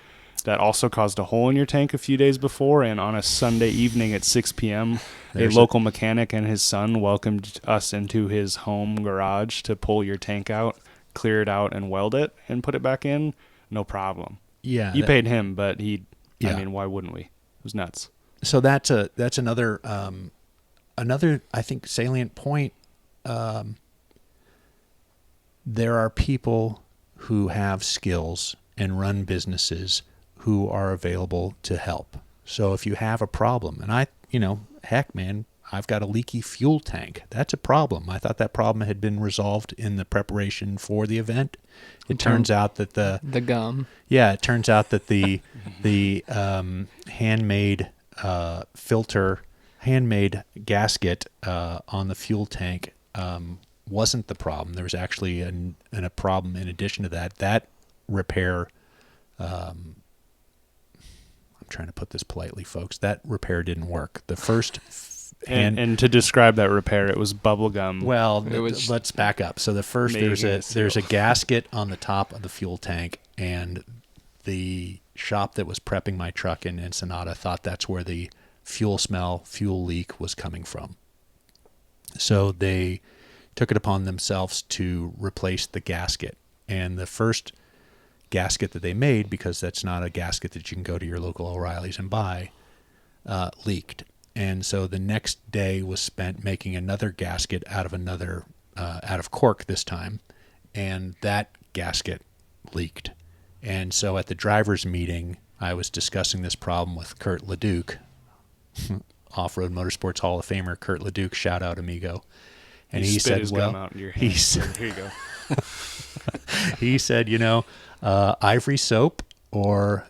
That also caused a hole in your tank a few days before, and on a Sunday evening at 6 p.m., a local mechanic and his son welcomed us into his home garage to pull your tank out, clear it out, and weld it, and put it back in. No problem. Yeah. You paid him, but I mean, why wouldn't we? It was nuts. So that's another I think salient point. There are people who have skills and run businesses who are available to help. So if you have a problem, and heck, man, I've got a leaky fuel tank. That's a problem. I thought that problem had been resolved in the preparation for the event. It turns out that the gum. Yeah, it turns out that the handmade filter, handmade gasket on the fuel tank wasn't the problem. There was actually a problem in addition to that. That repair, I'm trying to put this politely, folks, that repair didn't work. The first and to describe that repair, it was bubble gum. Well, let's back up. So the first, there's a gasket on the top of the fuel tank, and the shop that was prepping my truck in Ensenada thought that's where the fuel leak was coming from. So they took it upon themselves to replace the gasket. And the first gasket that they made, because that's not a gasket that you can go to your local O'Reilly's and buy, leaked. And so the next day was spent making another gasket out of cork this time, and that gasket leaked. And so at the driver's meeting, I was discussing this problem with Kurt Leduc, Off-Road Motorsports Hall of Famer Kurt Leduc, shout out amigo. And he spit said, his well, gum out in your hand. Here you go. he said, ivory soap or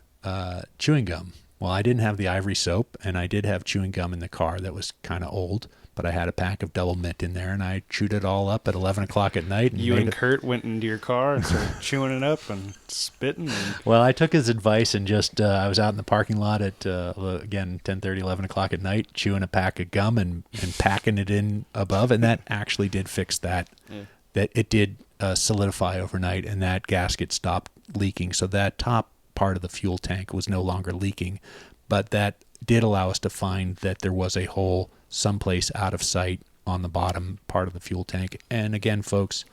chewing gum. Well, I didn't have the ivory soap, and I did have chewing gum in the car that was kind of old, but I had a pack of double mint in there, and I chewed it all up at 11 o'clock at night. And you and Kurt went into your car and started chewing it up and spitting. Well, I took his advice and just I was out in the parking lot at, again, 10:30, 11 o'clock at night, chewing a pack of gum and packing it in above, and that actually did fix that. Yeah. That it did solidify overnight, and that gasket stopped leaking. So that top part of the fuel tank was no longer leaking, but that did allow us to find that there was a hole someplace out of sight on the bottom part of the fuel tank. And again, folks,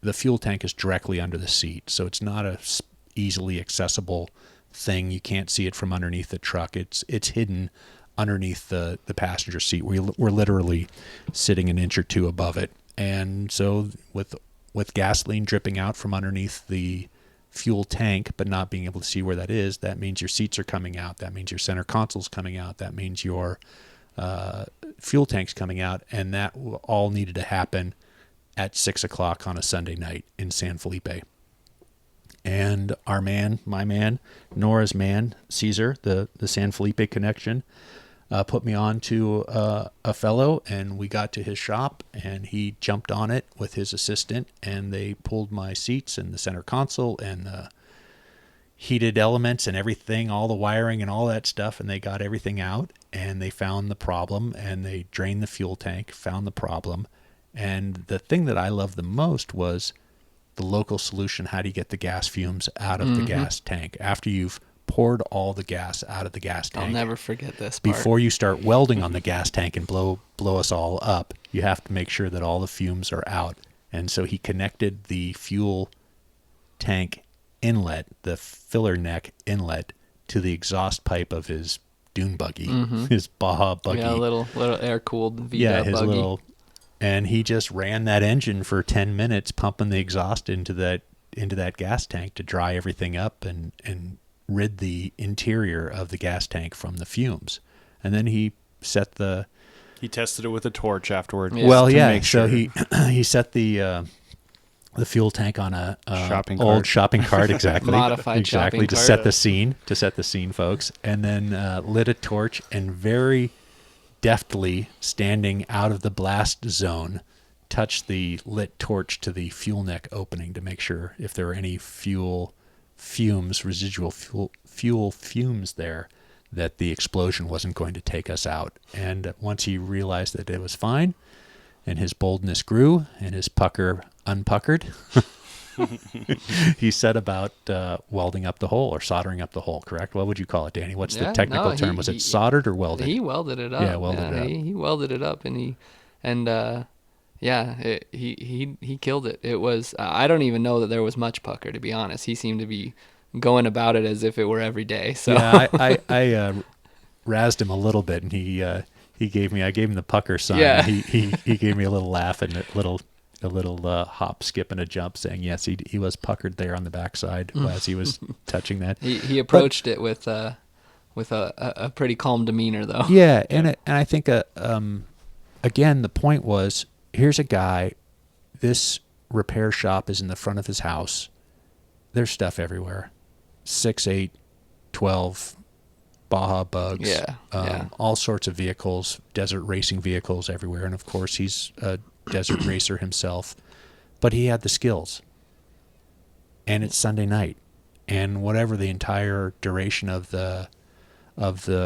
the fuel tank is directly under the seat, so it's not a easily accessible thing. You can't see it from underneath the truck. It's hidden underneath the passenger seat. We're literally sitting an inch or two above it. And so with gasoline dripping out from underneath the fuel tank, but not being able to see where that is, that means your seats are coming out. That means your center console's coming out. That means your fuel tank's coming out. And that all needed to happen at 6 o'clock on a Sunday night in San Felipe. And our man, my man, NORRA's man, Caesar, the San Felipe connection, put me on to a fellow, and we got to his shop, and he jumped on it with his assistant, and they pulled my seats and the center console and the heated elements and everything, all the wiring and all that stuff, and they got everything out, and they found the problem, and they drained the fuel tank, found the problem. And the thing that I loved the most was the local solution. How do you get the gas fumes out of the gas tank after you've poured all the gas out of the gas tank? I'll never forget this part. Before you start welding on the gas tank and blow us all up, you have to make sure that all the fumes are out. And so he connected the fuel tank inlet, the filler neck inlet, to the exhaust pipe of his dune buggy, his Baja buggy. Yeah, little air-cooled V-dub yeah, his buggy. little. And he just ran that engine for 10 minutes, pumping the exhaust into that gas tank to dry everything up and rid the interior of the gas tank from the fumes. And then he tested it with a torch afterward. Yeah. Well, yeah. Make sure. So he set the fuel tank on a old shopping cart, exactly. Modified exactly shopping to cart. set the scene, folks. And then lit a torch and very deftly, standing out of the blast zone, touched the lit torch to the fuel neck opening to make sure if there were any residual fuel fumes there, that the explosion wasn't going to take us out. And once he realized that it was fine, and his boldness grew and his pucker unpuckered, he set about welding up the hole or soldering up the hole, correct? What would you call it, Danny? What's the technical term? Was it soldered or welded? He welded it up. Yeah, welded it up. He welded it up, and he killed it. It was I don't even know that there was much pucker, to be honest. He seemed to be going about it as if it were every day. So yeah, I razzed him a little bit, and I gave him the pucker sign. Yeah. He gave me a little laugh and a little hop, skip, and a jump, saying yes, he was puckered there on the backside as he was touching that. He approached it with a pretty calm demeanor, though. Yeah, and I think again the point was, here's a guy, this repair shop is in the front of his house. There's stuff everywhere, 6, 8, 12 Baja bugs, all sorts of vehicles, desert racing vehicles everywhere, and of course he's a desert racer himself, but he had the skills. And it's Sunday night, and whatever the entire duration of the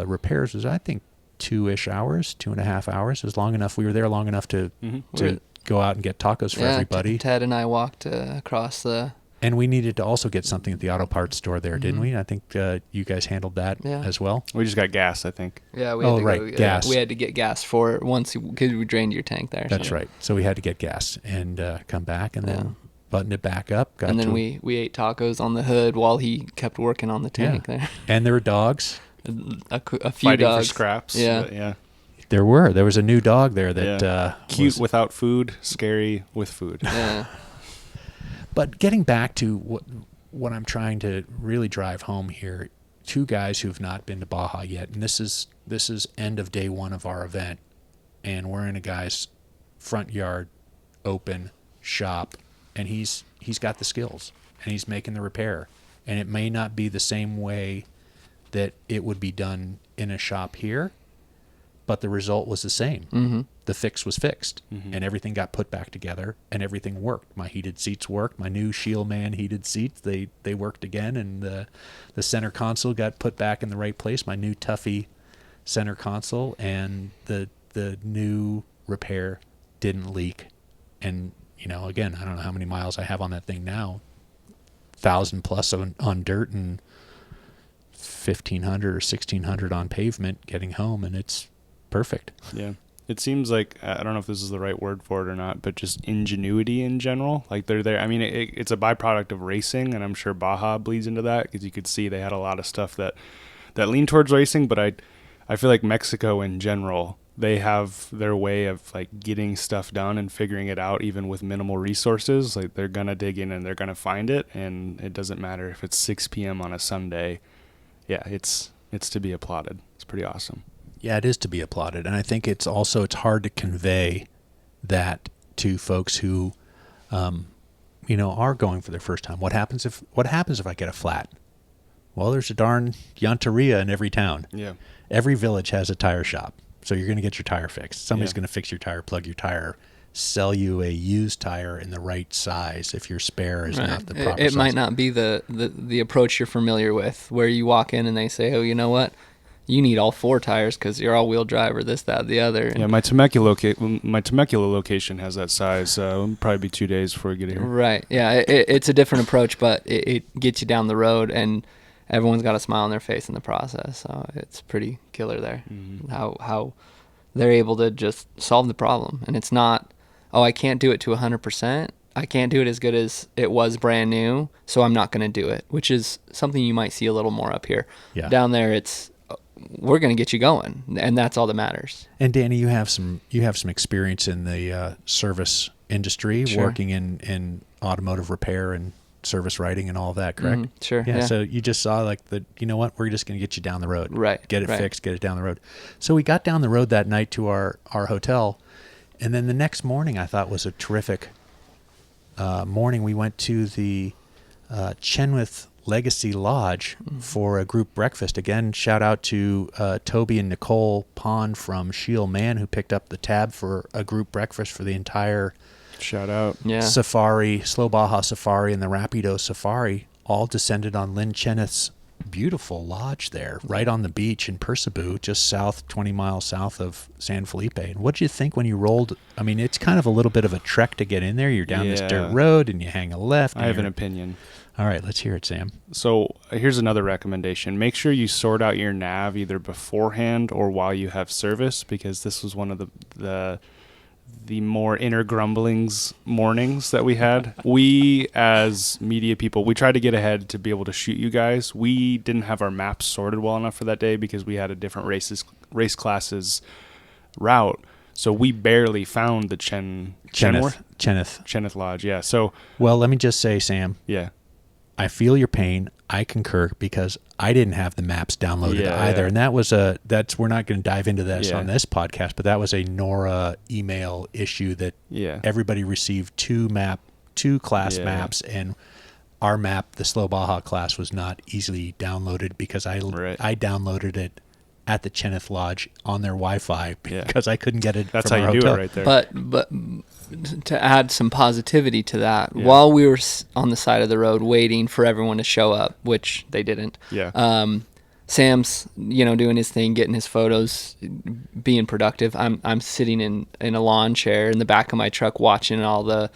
repairs was, I think 2.5 hours is long enough. We were there long enough to go out and get tacos for everybody. Ted and I walked across the. And we needed to also get something at the auto parts store there, didn't we? I think you guys handled that as well. We just got gas, I think. Yeah, we had to gas. We had to get gas for it once because we drained your tank there. That's right. So we had to get gas and come back and then button it back up. And then we ate tacos on the hood while he kept working on the tank there. And there were dogs. a few fighting dogs. for scraps. Yeah. Yeah. There was a new dog there that Cute was, without food, scary with food. Yeah. But getting back to what I'm trying to really drive home here, two guys who've not been to Baja yet, and this is end of day one of our event, and we're in a guy's front yard, open shop, and he's got the skills, and he's making the repair, and it may not be the same way that it would be done in a shop here, but the result was the same. Mm-hmm. The fix was fixed, and everything got put back together, and everything worked. My heated seats worked. My new Scheel Man heated seats, they worked again, and the center console got put back in the right place. My new Tuffy center console, and the new repair didn't leak. And, again, I don't know how many miles I have on that thing now, 1,000 plus on dirt and 1,500 or 1,600 on pavement getting home, and it's perfect. Yeah. It seems like, I don't know if this is the right word for it or not, but just ingenuity in general. Like they're there. I mean, it's a byproduct of racing, and I'm sure Baja bleeds into that, because you could see they had a lot of stuff that leaned towards racing. But I feel like Mexico in general, they have their way of like getting stuff done and figuring it out, even with minimal resources. Like they're gonna dig in and they're gonna find it, and it doesn't matter if it's 6 p.m. on a Sunday. Yeah, it's to be applauded. It's pretty awesome. Yeah, it is to be applauded, and I think it's hard to convey that to folks who, are going for their first time. What happens if I get a flat? Well, there's a darn llanteria in every town. Yeah. Every village has a tire shop, so you're going to get your tire fixed. Somebody's Yeah. going to fix your tire, plug your tire, sell you a used tire in the right size if your spare is not the proper size. It might not be the approach you're familiar with, where you walk in and they say, oh, you know what? You need all 4 tires because you're all-wheel drive or this, that, the other. And Yeah, my Temecula location has that size. It'll probably be 2 days before we get here. Right. Yeah, it's a different approach, but it gets you down the road, and everyone's got a smile on their face in the process. So it's pretty killer there, how they're able to just solve the problem. And it's not, I can't do it to 100%. I can't do it as good as it was brand new, so I'm not going to do it, which is something you might see a little more up here. Yeah. Down there, we're going to get you going, and that's all that matters. And Danny, you have some experience in the service industry, Sure. working in automotive repair and service writing and all that, correct? Sure. Yeah. So you just saw we're just going to get you down the road, Right. Get it right. fixed, get it down the road. So we got down the road that night to our hotel, and then the next morning I thought was a terrific morning. We went to the Kenwood Legacy Lodge for a group breakfast. Again, shout out to Toby and Nicole Pond from Scheel Man, who picked up the tab for a group breakfast for the entire Shout out. Yeah. Safari, Slow Baja Safari, and the Rapido Safari, all descended on Lynn Cheneth's beautiful lodge there, right on the beach in Percebu, just 20 miles south of San Felipe. And what did you think when you rolled? I mean, it's kind of a little bit of a trek to get in there. You're down this dirt road, and you hang a left. I have an opinion. All right, let's hear it, Sam. So here's another recommendation. Make sure you sort out your nav either beforehand or while you have service, because this was one of the more inner grumblings mornings that we had. We, as media people, we tried to get ahead to be able to shoot you guys. We didn't have our maps sorted well enough for that day because we had a different race classes route. So we barely found the Kenwood Lodge. Yeah. So, well, let me just say, Sam, yeah. I feel your pain. I concur, because I didn't have the maps downloaded either. Yeah. And we're not going to dive into this on this podcast, but that was a NORRA email issue that everybody received two class maps, and our map, the Slow Baja class, was not easily downloaded because I downloaded it at the Kenwood Lodge on their Wi-Fi because I couldn't get it That's from how our you hotel. do it right there. But to add some positivity to that, while we were on the side of the road waiting for everyone to show up, which they didn't, Sam's doing his thing, getting his photos, being productive. I'm sitting in a lawn chair in the back of my truck watching all the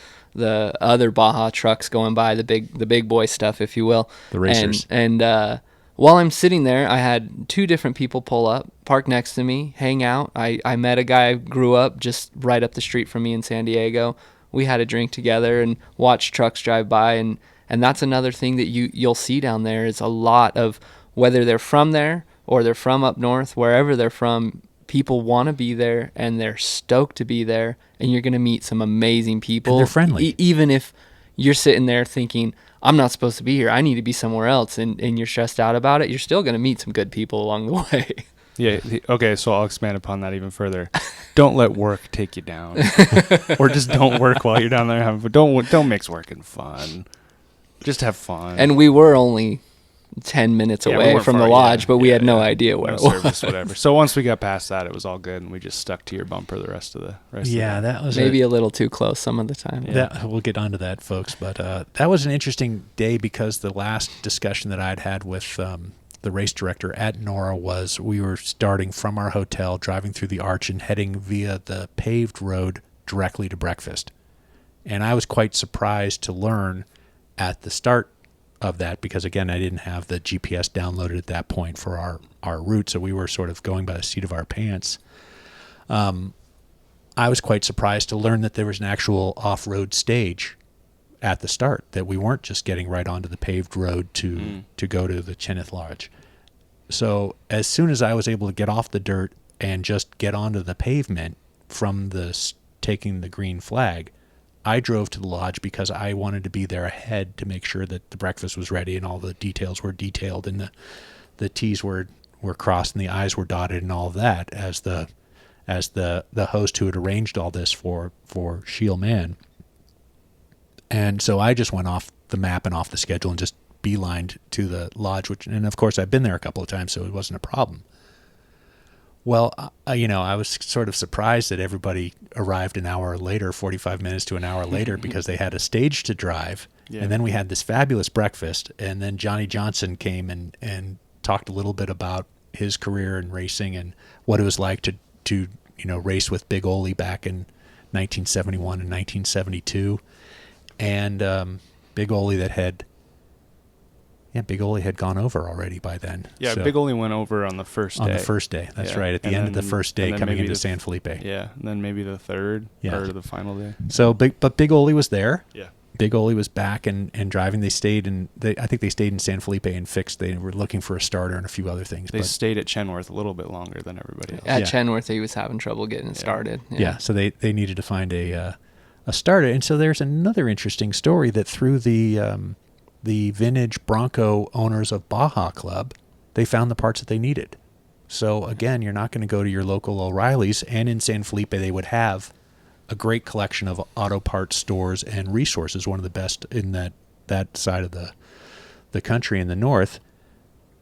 other Baja trucks going by, the big boy stuff, if you will, the racers. And while I'm sitting there, I had 2 different people pull up, park next to me, hang out. I met a guy who grew up just right up the street from me in San Diego. We had a drink together and watched trucks drive by, and that's another thing that you'll see down there is a lot of, whether they're from there or they're from up north, wherever they're from, people want to be there and they're stoked to be there, and you're going to meet some amazing people. And they're friendly. Even if you're sitting there thinking, I'm not supposed to be here, I need to be somewhere else, and you're stressed out about it, you're still going to meet some good people along the way. Yeah. Okay. So I'll expand upon that even further. Don't let work take you down, or just don't work while you're down there. Don't mix work and fun. Just have fun. And we were only 10 minutes away from the lodge, but we had no idea where it was. Service, whatever. So once we got past that, it was all good, and we just stuck to your bumper the rest of the Yeah, that was maybe a little too close some of the time. That, we'll get onto that, folks. But that was an interesting day because the last discussion that I'd had with the race director at NORRA was we were starting from our hotel, driving through the arch and heading via the paved road directly to breakfast. And I was quite surprised to learn at the start of that, because again, I didn't have the GPS downloaded at that point for our route, so we were sort of going by the seat of our pants. I was quite surprised to learn that there was an actual off-road stage at the start, that we weren't just getting right onto the paved road to go to the Cheneth Lodge. So as soon as I was able to get off the dirt and just get onto the pavement from taking the green flag, I drove to the lodge because I wanted to be there ahead to make sure that the breakfast was ready and all the details were detailed and the T's were crossed and the I's were dotted and all of that as the host who had arranged all this for Scheel Man. And so I just went off the map and off the schedule and just beelined to the lodge, and of course I've been there a couple of times, so it wasn't a problem. Well, I was sort of surprised that everybody arrived an hour later, 45 minutes to an hour later, because they had a stage to drive. Yeah. And then we had this fabulous breakfast. And then Johnny Johnson came and talked a little bit about his career in racing and what it was like to race with Big Ole back in 1971 and 1972. And Big Ole Big Ole had gone over already by then. Yeah, so, Big Ole went over on the first day. On the first day, that's right. At the end of the first day, coming into San Felipe. Yeah, and then maybe the third or the final day. So, Big Ole was there. Yeah. Big Ole was back and driving. They stayed I think they stayed in San Felipe and fixed. They were looking for a starter and a few other things. They stayed at Kenworth a little bit longer than everybody else. At Kenworth, he was having trouble getting it started. Yeah, so they needed to find a starter. And so there's another interesting story that through the vintage Bronco owners of Baja Club, they found the parts that they needed. So again, you're not going to go to your local O'Reilly's, and in San Felipe they would have a great collection of auto parts stores and resources, one of the best in that side of the country in the north.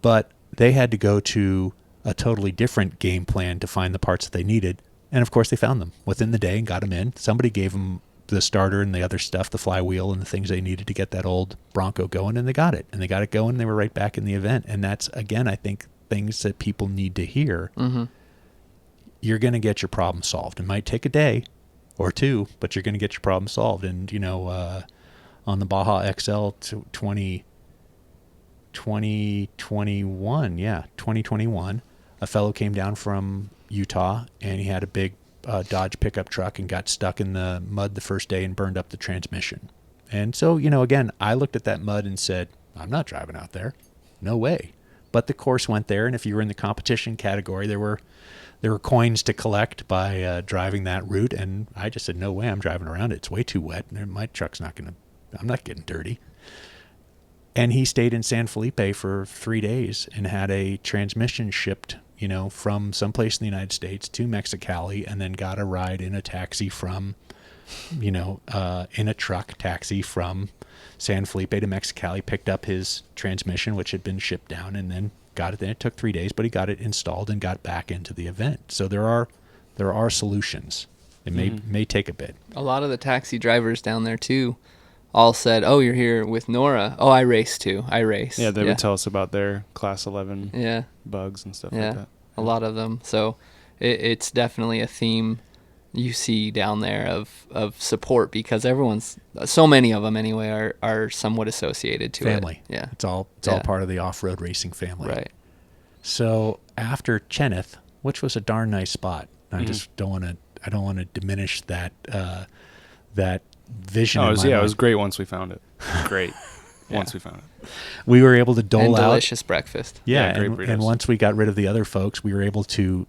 But they had to go to a totally different game plan to find the parts that they needed. And of course they found them within the day and got them in. Somebody gave them the starter and the other stuff, the flywheel and the things they needed to get that old Bronco going, and they got it. And they got it going, and they were right back in the event. And that's, again, I think, things that people need to hear. Mm-hmm. You're going to get your problem solved. It might take a day or two, but you're going to get your problem solved. And, on the Baja XL 2021, a fellow came down from Utah, and he had a big Dodge pickup truck and got stuck in the mud the first day and burned up the transmission. And so, again, I looked at that mud and said, I'm not driving out there. No way. But the course went there, and if you were in the competition category, there were coins to collect by driving that route, and I just said, no way, I'm driving around it. It's way too wet, and my truck's I'm not getting dirty. And he stayed in San Felipe for 3 days and had a transmission shipped from someplace in the United States to Mexicali, and then got a ride in a taxi from, in a truck taxi from San Felipe to Mexicali, picked up his transmission, which had been shipped down, and then got it. Then it took 3 days, but he got it installed and got back into the event. So there are solutions. It may take a bit. A lot of the taxi drivers down there too all said, "Oh, you're here with NORRA. Oh, I race too. I race." Yeah, they would tell us about their Class 11 bugs and stuff like that. A lot of them. So it's definitely a theme you see down there of support, because so many of them anyway are somewhat associated to family. It. Yeah, it's all part of the off-road racing family. Right. So after Cheneth, which was a darn nice spot, I just don't want to diminish that vision. Oh, it was great once we found it. Great. once we found it. We were able to dole and out delicious breakfast. Yeah, great and burritos. once we got rid of the other folks, we were able to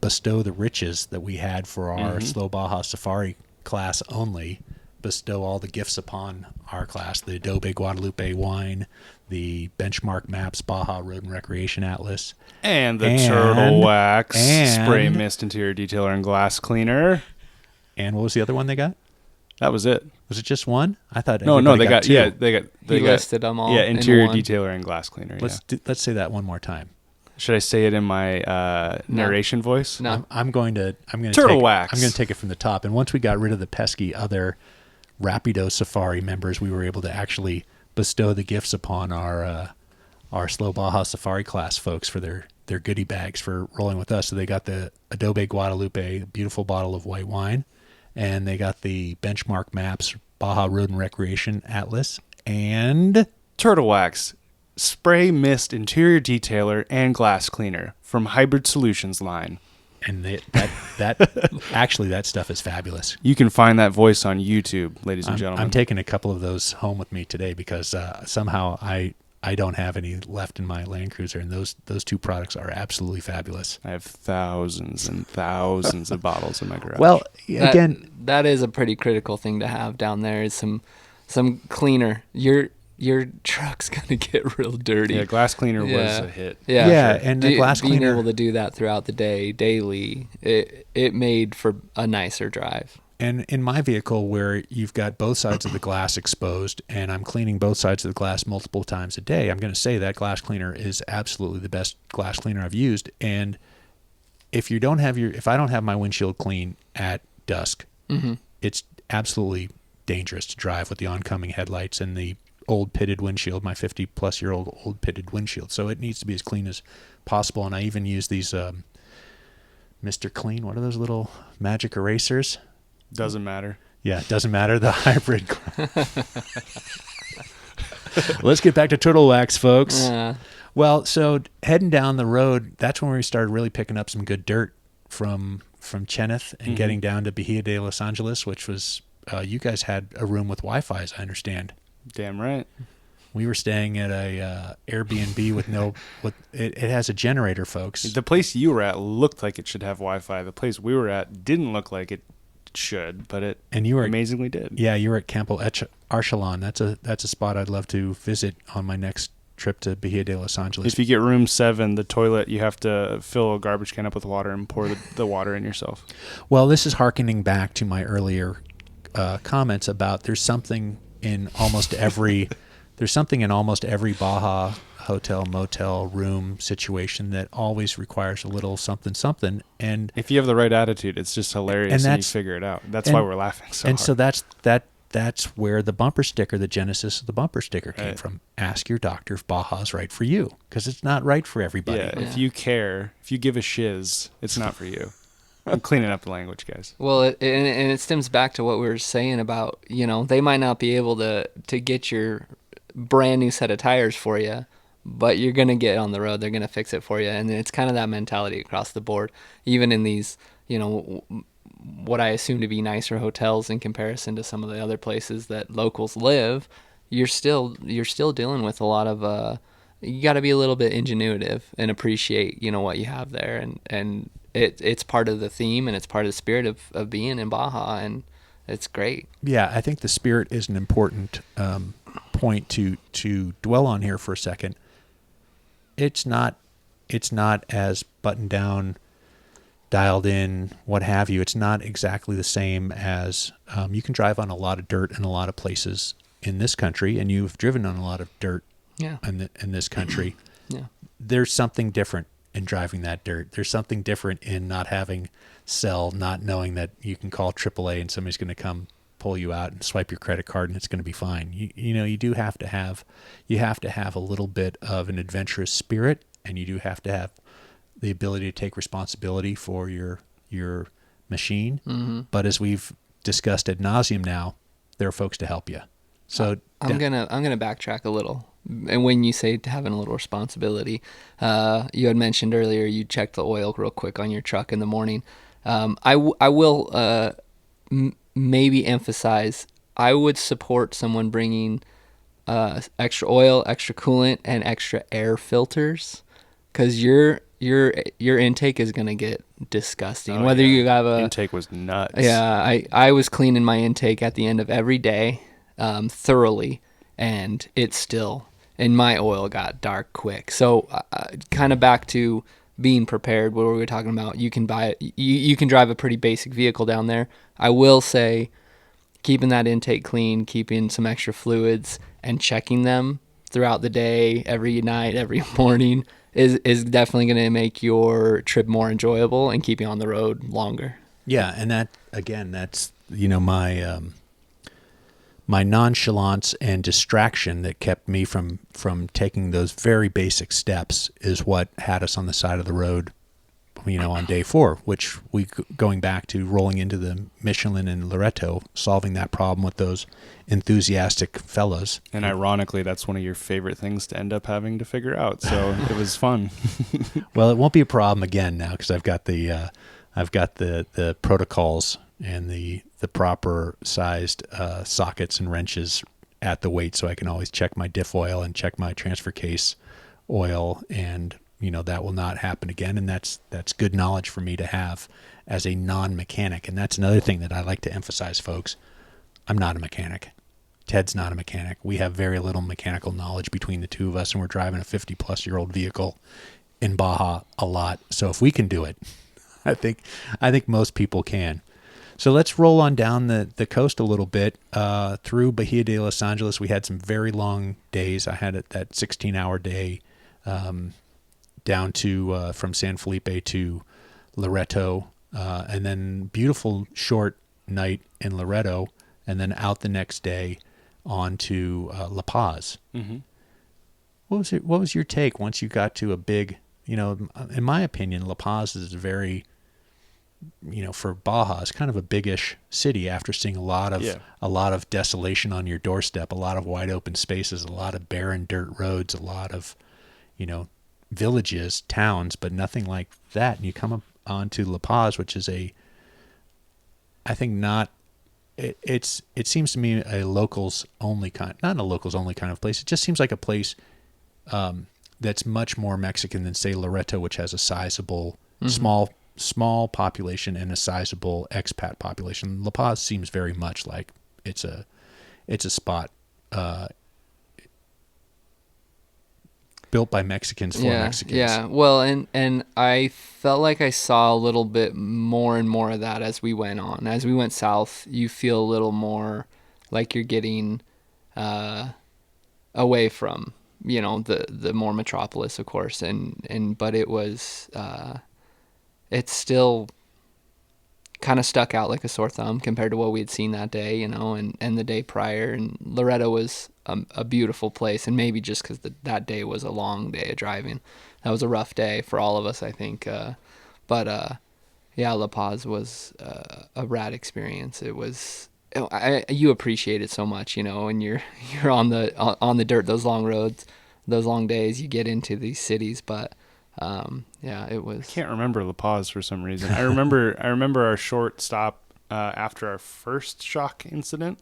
bestow the riches that we had for our Slow Baja Safari class only, bestow all the gifts upon our class, the Adobe Guadalupe wine, the Benchmark Maps Baja Road and Recreation Atlas. And the Turtle Wax and- spray mist interior detailer and glass cleaner. And what was the other one they got? That was it. Was it just one? I thought No, everybody they got two. yeah, they He got listed them all. yeah, in interior one. detailer and glass cleaner. Let's say that one more time. Should I say it in my narration voice? No. I'm going to Turtle take, Wax. I'm going to take it from the top. And once we got rid of the pesky other Rapido Safari members, we were able to actually bestow the gifts upon our Slow Baja Safari class folks for their goodie bags for rolling with us. So they got the Adobe Guadalupe, beautiful bottle of white wine, and they got the Benchmark Maps Baja Road and Recreation Atlas, and Turtle Wax spray mist interior detailer and glass cleaner from Hybrid Solutions line. that actually that stuff is fabulous. You can find that voice on YouTube, ladies and gentlemen. I'm taking a couple of those home with me today because somehow I don't have any left in my Land Cruiser, and those two products are absolutely fabulous. I have thousands and thousands of bottles in my garage. Well, again, that is a pretty critical thing to have down there. Is some cleaner. Your truck's gonna get real dirty. yeah, glass cleaner was Yeah. a hit. Yeah, and the glass being cleaner- able to do that throughout the day, daily, it made for a nicer drive. and in my vehicle where you've got both sides of the glass exposed, and I'm cleaning both sides of the glass multiple times a day, I'm going to say that glass cleaner is absolutely the best glass cleaner I've used. And if I don't have my windshield clean at dusk, it's absolutely dangerous to drive with the oncoming headlights and the old pitted windshield, my 50-plus-year-old old pitted windshield. So it needs to be as clean as possible. And I even use these Mr. Clean. What are those little magic erasers? Doesn't matter. Yeah, it doesn't matter. The hybrid. Let's get back to Turtle Wax, folks. Yeah. Well, so heading down the road, that's when we started really picking up some good dirt from Cheneth and getting down to Bahia de Los Angeles, which was you guys had a room with Wi-Fi, as I understand. Damn right. We were staying at a Airbnb with it has a generator, folks. The place you were at looked like it should have Wi-Fi. The place we were at didn't look like it should, but it amazingly did. Yeah, you were at Campo Archelon. That's a spot I'd love to visit on my next trip to Bahia de Los Angeles. If you get room 7, the toilet, you have to fill a garbage can up with water and pour the water in yourself. Well, this is hearkening back to my earlier comments about there's something in almost every Baja hotel, motel, room situation that always requires a little something. And If you have the right attitude, it's just hilarious and you figure it out. That's why we're laughing so hard. so that's where the bumper sticker, the genesis of the bumper sticker came from. Ask your doctor if Baja's right for you, because it's not right for everybody. Yeah, if you care, if you give a shiz, it's not for you. I'm cleaning up the language, guys. Well, it stems back to what we were saying about, they might not be able to get your brand new set of tires for you, but you're going to get on the road. They're going to fix it for you. And it's kind of that mentality across the board, even in these, what I assume to be nicer hotels in comparison to some of the other places that locals live. You're still dealing with a lot of, you got to be a little bit ingenuitive and appreciate, what you have there. And it's part of the theme and it's part of the spirit of being in Baja, and it's great. Yeah, I think the spirit is an important point to dwell on here for a second. It's not as buttoned down, dialed in, what have you. It's not exactly the same as you can drive on a lot of dirt in a lot of places in this country, and you've driven on a lot of dirt in this country. Yeah. There's something different in driving that dirt. There's something different in not having cell, not knowing that you can call AAA and somebody's going to come pull you out and swipe your credit card and it's going to be fine. You do have to have a little bit of an adventurous spirit, and you do have to have the ability to take responsibility for your machine. Mm-hmm. But as we've discussed ad nauseum now, there are folks to help you. So I'm gonna backtrack a little. And when you say having a little responsibility, you had mentioned earlier you checked the oil real quick on your truck in the morning. I will maybe emphasize, I would support someone bringing extra oil, extra coolant, and extra air filters, because your intake is gonna get disgusting. Whether you have a intake was nuts. Yeah, I was cleaning my intake at the end of every day, thoroughly, and my oil got dark quick. So kind of back to being prepared, what we were talking about. You can you can drive a pretty basic vehicle down there. I will say, keeping that intake clean, keeping some extra fluids, and checking them throughout the day, every night, every morning, is definitely going to make your trip more enjoyable and keep you on the road longer. Yeah, and that's my nonchalance and distraction that kept me from taking those very basic steps is what had us on the side of the road, on day 4, which going back to rolling into the Michelin in Loreto, solving that problem with those enthusiastic fellows. And ironically, that's one of your favorite things to end up having to figure out. So it was fun. Well, it won't be a problem again now because I've got the protocols and the proper sized sockets and wrenches at the weight, so I can always check my diff oil and check my transfer case oil, and that will not happen again. And that's good knowledge for me to have as a non-mechanic. And that's another thing that I like to emphasize, folks. I'm not a mechanic. Ted's not a mechanic. We have very little mechanical knowledge between the two of us, and we're driving a 50-plus-year-old vehicle in Baja a lot. So if we can do it, I think most people can. So let's roll on down the coast a little bit through Bahia de Los Angeles. We had some very long days. I had that 16-hour day down to from San Felipe to Loreto, and then beautiful short night in Loreto, and then out the next day on to La Paz. Mm-hmm. What was your take once you got to a big, in my opinion, La Paz is very, for Baja, it's kind of a biggish city after seeing a lot of desolation on your doorstep, a lot of wide open spaces, a lot of barren dirt roads, a lot of, villages, towns, but nothing like that. And you come up onto La Paz, which is it seems to me a locals only not a locals only kind of place. It just seems like a place that's much more Mexican than, say, Loreto, which has a sizable, small population and a sizable expat population. La Paz seems very much like it's a spot built by Mexicans for Mexicans. Yeah, well, and I felt like I saw a little bit more and more of that as we went on. As we went south, you feel a little more like you're getting away from, the more metropolis, of course, but it was it's still kind of stuck out like a sore thumb compared to what we had seen that day, and the day prior. And Loreto was a beautiful place, and maybe just because that day was a long day of driving. That was a rough day for all of us, I think. But La Paz was a rad experience. It was, you appreciate it so much, and you're on the dirt, those long roads, those long days. You get into these cities, but it was. I can't remember La Paz for some reason. I remember our short stop after our first shock incident.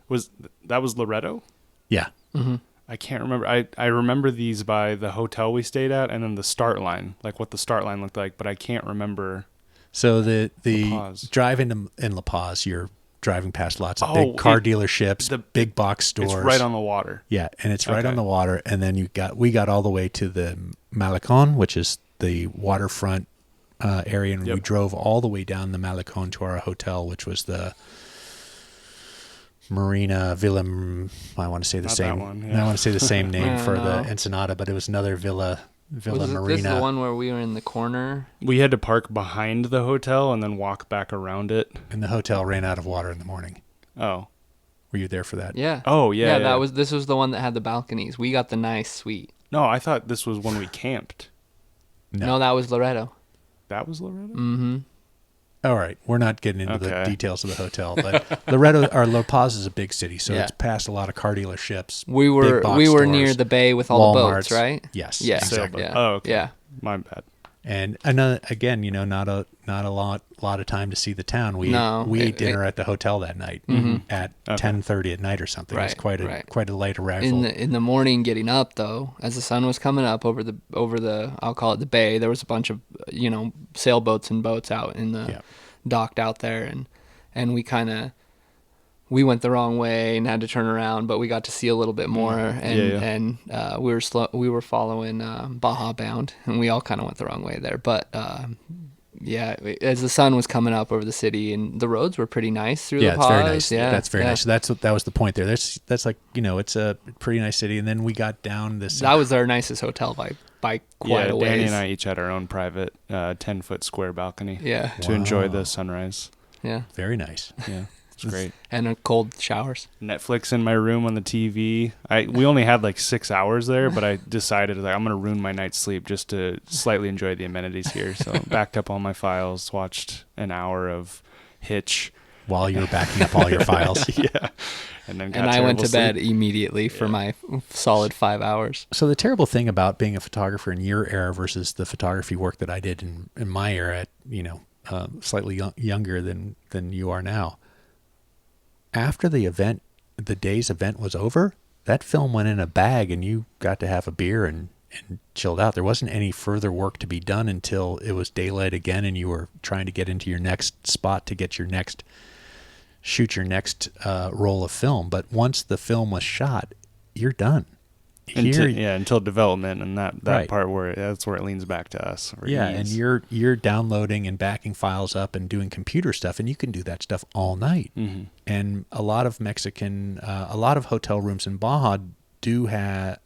Was Loreto? Yeah. Mm-hmm. I can't remember. I remember these by the hotel we stayed at, and then the start line, like what the start line looked like, but I can't remember. So the La Paz. drive in La Paz, you're driving past lots of big car dealerships, the big box stores. It's right on the water. Yeah, and it's right on the water. And then we got all the way to the Malecon, which is the waterfront area, and we drove all the way down the Malecon to our hotel, which was the Marina Villa. I want to say the same. That one, yeah. I want to say the same name for the Ensenada, but it was another Villa Marina. This is the one where we were in the corner. We had to park behind the hotel and then walk back around it. And the hotel ran out of water in the morning. Oh, were you there for that? Yeah. Oh yeah. Yeah. This was the one that had the balconies. We got the nice suite. No, I thought this was when we camped. No, that was Loreto. That was Loreto? Mm-hmm. All right, we're not getting into the details of the hotel, but La Paz is a big city, so it's past a lot of car dealerships. We were stores, near the bay with all the boats, right? Yes. Yeah. Exactly. Yeah. Oh, okay. Yeah. My bad. And another, again, not not a lot of time to see the town. We No, ate dinner at the hotel that night at 10:30 at night or something. It was quite a late arrival. In the morning, getting up though, as the sun was coming up over the I'll call it the bay. There was a bunch of sailboats and boats out in the docked out there, and we went the wrong way and had to turn around, but we got to see a little bit more, and we were following Baja bound, and we all kind of went the wrong way there, but as the sun was coming up over the city, and the roads were pretty nice through the it's very nice. Yeah, that's very nice. So that was the point there. That's like, it's a pretty nice city, and then we got down this. That was our nicest hotel by quite a ways. Danny and I each had our own private 10-foot square balcony. Yeah, to enjoy the sunrise. Yeah, very nice. Yeah. It's great. And cold showers. Netflix in my room on the TV. We only had like 6 hours there, but I decided I'm going to ruin my night's sleep just to slightly enjoy the amenities here. So backed up all my files, watched an hour of Hitch. While you were backing up all your files. Yeah. And then I went to bed sleep immediately for my solid 5 hours. So the terrible thing about being a photographer in your era versus the photography work that I did in my era, slightly younger than you are now, after the day's event was over, that film went in a bag and you got to have a beer and chilled out. There wasn't any further work to be done until it was daylight again and you were trying to get into your next spot to get shoot your next roll of film. But once the film was shot, you're done. Until development, and that part that's where it leans back to us. And you're downloading and backing files up and doing computer stuff, and you can do that stuff all night. Mm-hmm. And a lot of a lot of hotel rooms in Baja do have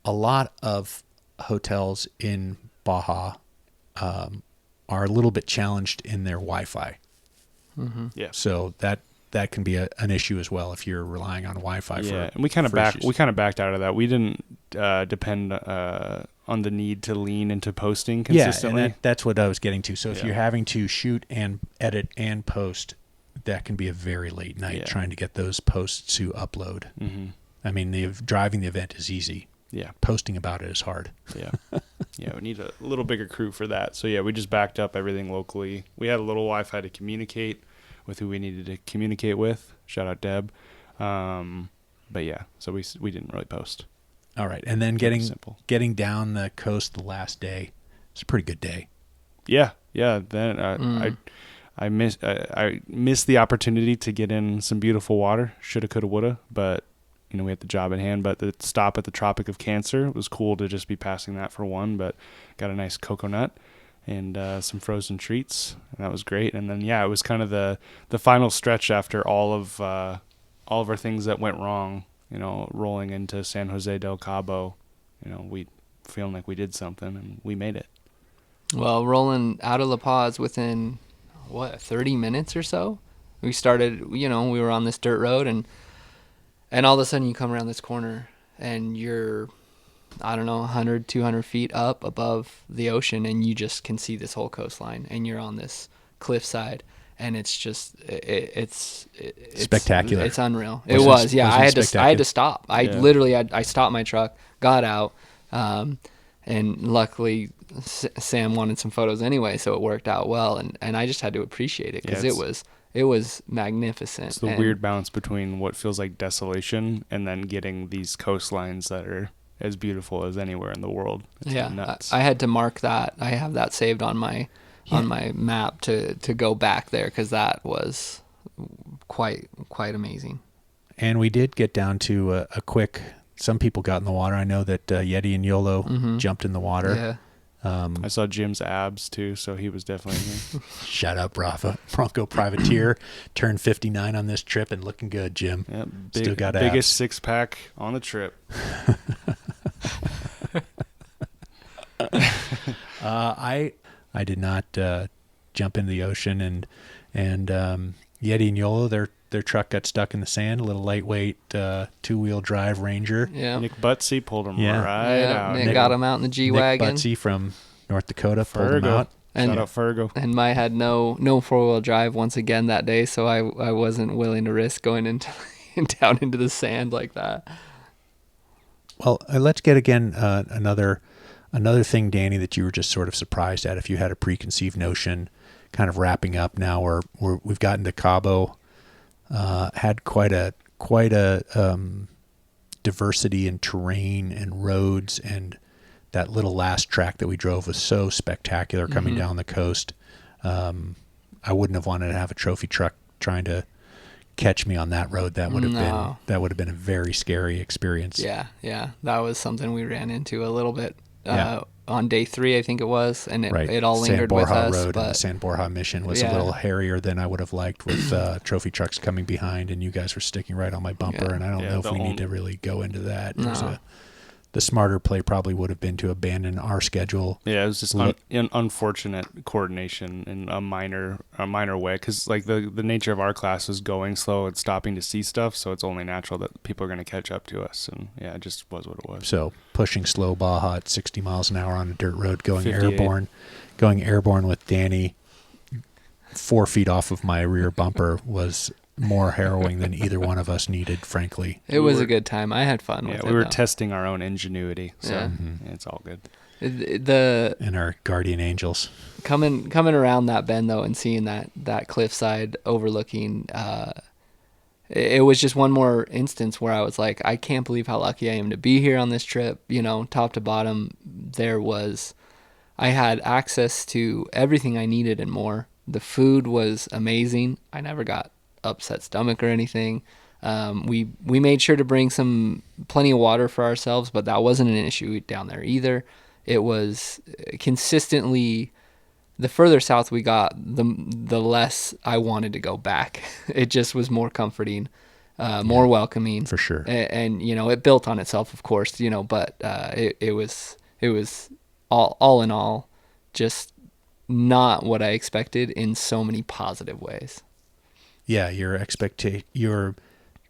a lot of hotels in Baja are a little bit challenged in their Wi-Fi. Mm-hmm. Yeah. So that can be an issue as well if you're relying on Wi-Fi. Yeah, and we kind of backed out of that. We didn't depend on the need to lean into posting consistently. Yeah, and that's what I was getting to. So if you're having to shoot and edit and post, that can be a very late night trying to get those posts to upload. Mm-hmm. I mean, driving the event is easy. Yeah, posting about it is hard. Yeah, we need a little bigger crew for that. So we just backed up everything locally. We had a little Wi-Fi to communicate with who we needed to communicate with. Shout out Deb. So we didn't really post. All right, and then getting down the coast the last day. It's a pretty good day. Yeah. Then I missed the opportunity to get in some beautiful water. Shoulda, coulda, woulda. But we had the job at hand. But the stop at the Tropic of Cancer, it was cool to just be passing that for one. But got a nice coconut and some frozen treats, and that was great. And then it was kind of the final stretch after all of our things that went wrong. Rolling into San Jose del Cabo, we feeling like we did something and we made it. Well, rolling out of La Paz within 30 minutes or so, we started. We were on this dirt road, and all of a sudden you come around this corner and you're, I don't know, 100, 200 feet up above the ocean, and you just can see this whole coastline, and you're on this cliffside, and it's just, it's spectacular. It's unreal. It was. I had to stop. I stopped my truck, got out, and luckily Sam wanted some photos anyway, so it worked out well, and I just had to appreciate it because it was magnificent. It's the weird balance between what feels like desolation and then getting these coastlines that are as beautiful as anywhere in the world. It's nuts. I had to mark that. I have that saved on my map to go back there because that was quite amazing. And we did get down to a quick. Some people got in the water. I know that Yeti and Yolo jumped in the water. Yeah. I saw Jim's abs too, so he was definitely. Shut up, Rafa. Bronco privateer, turned 59 on this trip and looking good, Jim. Yep, still got biggest abs. 6-pack on the trip. I did not jump into the ocean, and Yeti and Yolo, their truck got stuck in the sand. A little lightweight 2-wheel drive Ranger. Yeah, Nick Butsy pulled him right out. Nick got him out in the G-Wagon. Nick Butsy from North Dakota pulled him out. Shout out Fergo. And I had no 4-wheel drive once again that day, so I wasn't willing to risk going down into the sand like that. Well, let's get again another Another thing, Danny, that you were just sort of surprised at, if you had a preconceived notion, kind of wrapping up now, we've gotten to Cabo, had quite a diversity in terrain and roads, and that little last track that we drove was so spectacular coming down the coast. I wouldn't have wanted to have a trophy truck trying to catch me on that road. That would have been a very scary experience. Yeah, that was something we ran into a little bit on day 3, I think it was, and it all lingered with us. Road and the San Borja mission was a little hairier than I would have liked, with trophy trucks coming behind, and you guys were sticking right on my bumper. And I don't know if we need to really go into that. The smarter play probably would have been to abandon our schedule. Yeah, it was just unfortunate coordination in a minor way, because like the nature of our class was going slow and stopping to see stuff, so it's only natural that people are going to catch up to us, and it just was what it was. So pushing Slow Baja at 60 miles an hour on a dirt road, going 58. airborne with Danny 4 feet off of my rear bumper was more harrowing than either one of us needed, frankly. It was a good time. I had fun with it. We were testing our own ingenuity, so it's all good. And our guardian angels. Coming around that bend, though, and seeing that cliffside overlooking, it was just one more instance where I was like, I can't believe how lucky I am to be here on this trip. Top to bottom, I had access to everything I needed and more. The food was amazing. I never got upset stomach or anything. We made sure to bring plenty of water for ourselves, but that wasn't an issue down there either. It was consistently, the further south we got, the less I wanted to go back. It just was more comforting, more welcoming, for sure. And it built on itself, of course, but it was all in all just not what I expected in so many positive ways. Yeah, your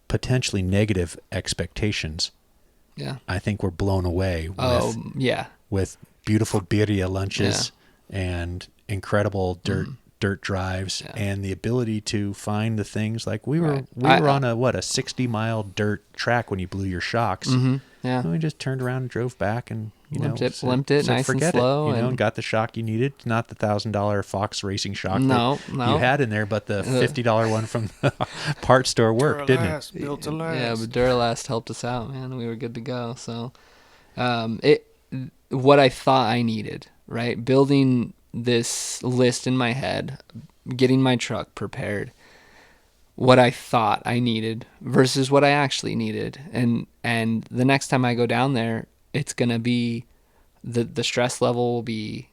potentially negative expectations, I think, were blown away with beautiful birria lunches and incredible dirt drives and the ability to find the things like we were on a 60-mile dirt track when you blew your shocks. Yeah, and we just turned around and drove back and limped it nice and slow, and got the shock you needed. Not the $1,000 Fox Racing shock no you had in there, but the $50 one from the parts store worked, didn't it? Built to last. Yeah, but Duralast helped us out, man. We were good to go. So, what I thought I needed, right? Building this list in my head, getting my truck prepared, what I thought I needed versus what I actually needed. And the next time I go down there, it's going to be, the stress level will be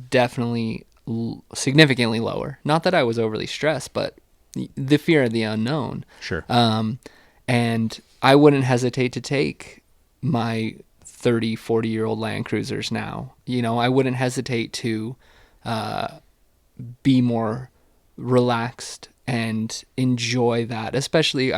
definitely significantly lower. Not that I was overly stressed, but the fear of the unknown. Sure. And I wouldn't hesitate to take my 30, 40-year-old Land Cruisers now. I wouldn't hesitate to be more relaxed and enjoy that. Especially,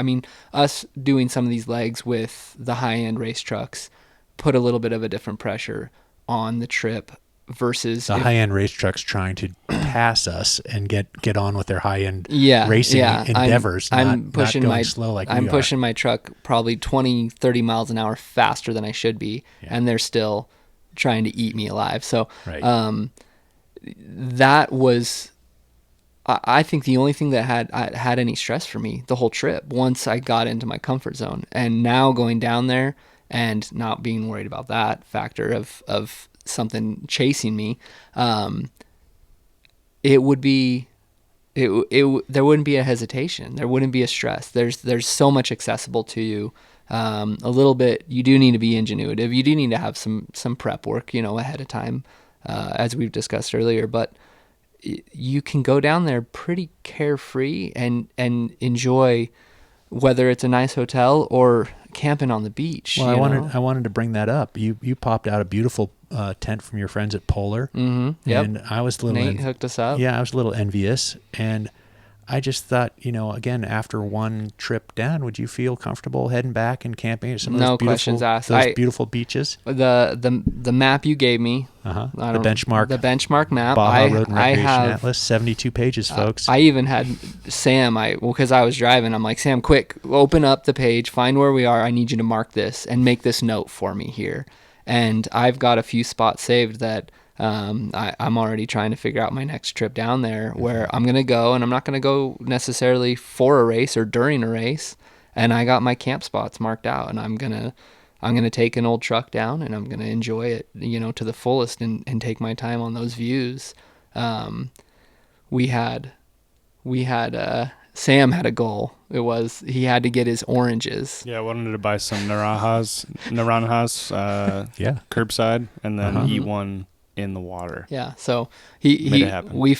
us doing some of these legs with the high-end race trucks put a little bit of a different pressure on the trip versus the high-end race trucks trying to pass us and get on with their high-end racing endeavors. I'm pushing not going slow like I'm we pushing are. my truck probably 20, 30 miles an hour faster than I should be, and they're still trying to eat me alive. So that was, I think, the only thing that had any stress for me the whole trip once I got into my comfort zone. And now going down there and not being worried about that factor of something chasing me, it would be, there wouldn't be a hesitation. There wouldn't be a stress. There's so much accessible to you. A little bit, you do need to be ingenuitive. You do need to have some prep work, ahead of time, as we've discussed earlier, but you can go down there pretty carefree and enjoy, whether it's a nice hotel or camping on the beach. Well, I wanted to bring that up. You popped out a beautiful tent from your friends at Polar, and I was a little Nate hooked us up. Yeah, I was a little envious, and I just thought, again, after one trip down, would you feel comfortable heading back and camping at some of those beautiful beaches? The map you gave me, the benchmark map. Baja Road and Recreation Atlas, 72 pages, folks. I even had Sam. Because I was driving, I'm like, Sam, quick, open up the page, find where we are. I need you to mark this and make this note for me here. And I've got a few spots saved that I'm already trying to figure out my next trip down there, where I'm going to go, and I'm not going to go necessarily for a race or during a race. And I got my camp spots marked out, and I'm going to take an old truck down, and I'm going to enjoy it, to the fullest, and take my time on those views. We had Sam had a goal. He had to get his oranges. Yeah, I wanted to buy some naranjas, curbside, and then eat one in the water. Yeah, so Made it happen. we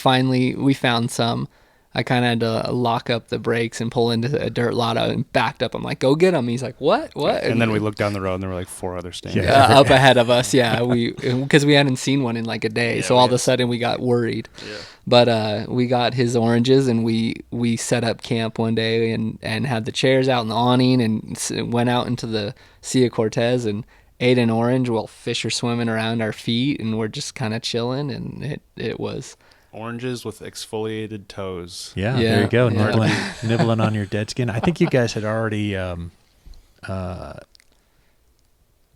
found some. I kind of had to lock up the brakes and pull into a dirt lot and backed up. I'm like, go get him. He's like, what? And then we looked down the road and there were like 4 other stands. Up ahead of us. Yeah, because we hadn't seen one in like a day. Yeah, so all of a sudden we got worried. Yeah. But we got his oranges, and we set up camp one day and had the chairs out in the awning, and went out into the Sea of Cortez and ate an orange while fish are swimming around our feet, and we're just kind of chilling, and it was... Oranges with exfoliated toes. Yeah, there you go. Yeah. Nibbling on your dead skin. I think you guys had already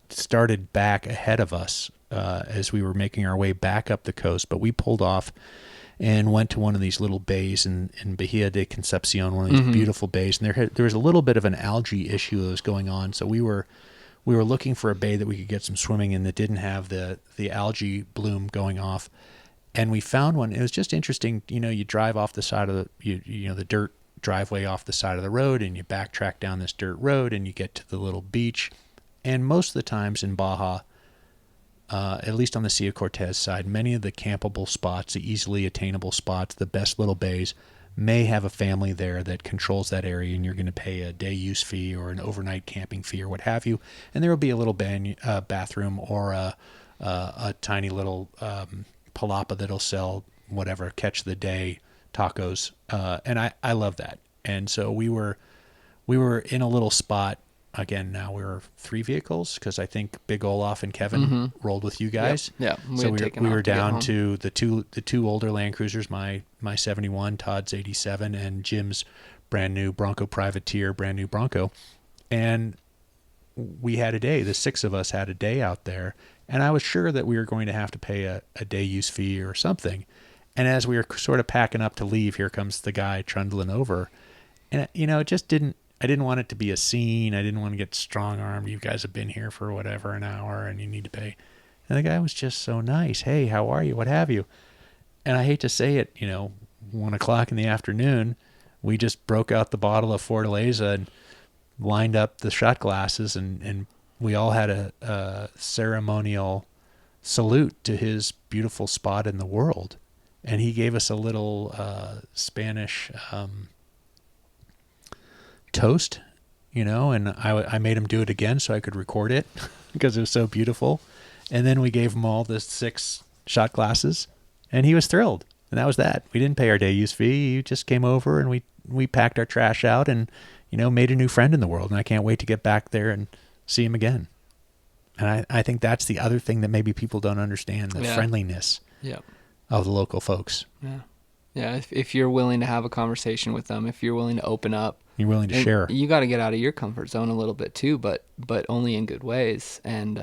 started back ahead of us as we were making our way back up the coast, but we pulled off and went to one of these little bays in Bahia de Concepcion, one of these beautiful bays. And there was a little bit of an algae issue that was going on, so we were looking for a bay that we could get some swimming in that didn't have the algae bloom going off. And we found one. It was just interesting. You drive off the side of the dirt driveway off the side of the road, and you backtrack down this dirt road, and you get to the little beach. And most of the times in Baja, at least on the Sea of Cortez side, many of the campable spots, the easily attainable spots, the best little bays, may have a family there that controls that area, and you're going to pay a day use fee or an overnight camping fee or what have you. And there will be a little bathroom or a tiny little palapa that'll sell whatever, catch the day tacos. And I love that. And so we were in a little spot. Again, now we were 3 vehicles, because I think Big Olaf and Kevin rolled with you guys. Yep. So we were down to the two older Land Cruisers, my 71, Todd's 87, and Jim's brand new Bronco Privateer, brand new Bronco. And we had a day. The 6 of us had a day out there. And I was sure that we were going to have to pay a day use fee or something. And as we were sort of packing up to leave, here comes the guy trundling over. And, it just I didn't want it to be a scene. I didn't want to get strong-armed. You guys have been here for whatever, an hour, and you need to pay. And the guy was just so nice. Hey, how are you? What have you? And I hate to say it, 1 o'clock in the afternoon, we just broke out the bottle of Fortaleza and lined up the shot glasses, and we all had a ceremonial salute to his beautiful spot in the world. And he gave us a little Spanish toast, and I made him do it again so I could record it because it was so beautiful. And then we gave him all the 6 shot glasses, and he was thrilled. And that was that. We didn't pay our day use fee. He just came over, and we packed our trash out and, made a new friend in the world. And I can't wait to get back there and see him again. And I think that's the other thing that maybe people don't understand, the friendliness of the local folks. Yeah. Yeah. If you're willing to have a conversation with them, if you're willing to open up, you're willing to share. You got to get out of your comfort zone a little bit too, but only in good ways. And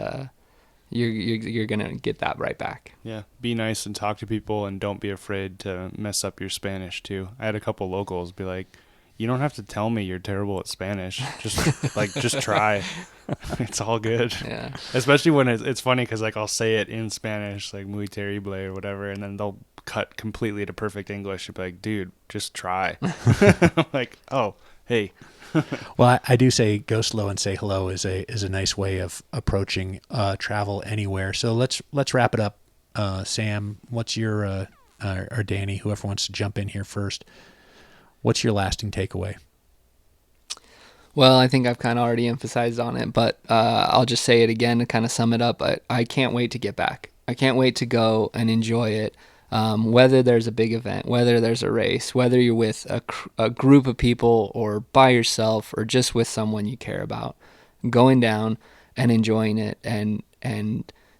you're going to get that right back. Yeah. Be nice and talk to people, and don't be afraid to mess up your Spanish too. I had a couple locals be like, you don't have to tell me you're terrible at Spanish. Just try. It's all good. Yeah. Especially when it's funny, because I'll say it in Spanish, like muy terrible or whatever, and then they'll cut completely to perfect English and be like, dude, just try. I'm like, oh, hey. Well, I do say go slow and say hello is a nice way of approaching travel anywhere. So let's wrap it up. Sam, what's your or Danny, whoever wants to jump in here first, what's your lasting takeaway? Well, I think I've kind of already emphasized on it, but I'll just say it again to kind of sum it up. I can't wait to get back. I can't wait to go and enjoy it. Whether there's a big event, whether there's a race, whether you're with a group of people or by yourself or just with someone you care about, going down and enjoying it and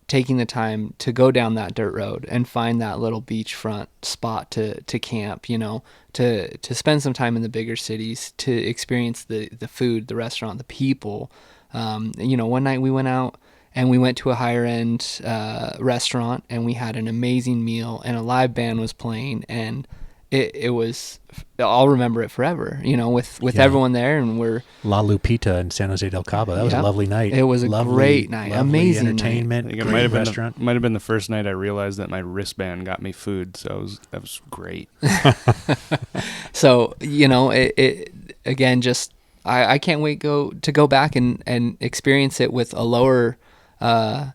taking the time to go down that dirt road and find that little beachfront spot to camp, to spend some time in the bigger cities, to experience the food, the restaurant, the people. One night we went out and we went to a higher end restaurant, and we had an amazing meal, and a live band was playing, and it was, I'll remember it forever, with everyone there, and we're La Lupita in San Jose del Cabo. That was a lovely night. It was a great night, amazing entertainment. I think Great restaurant. Might have been the first night I realized that my wristband got me food, so that was great. So it again, just I can't wait to go back and experience it with a lower, I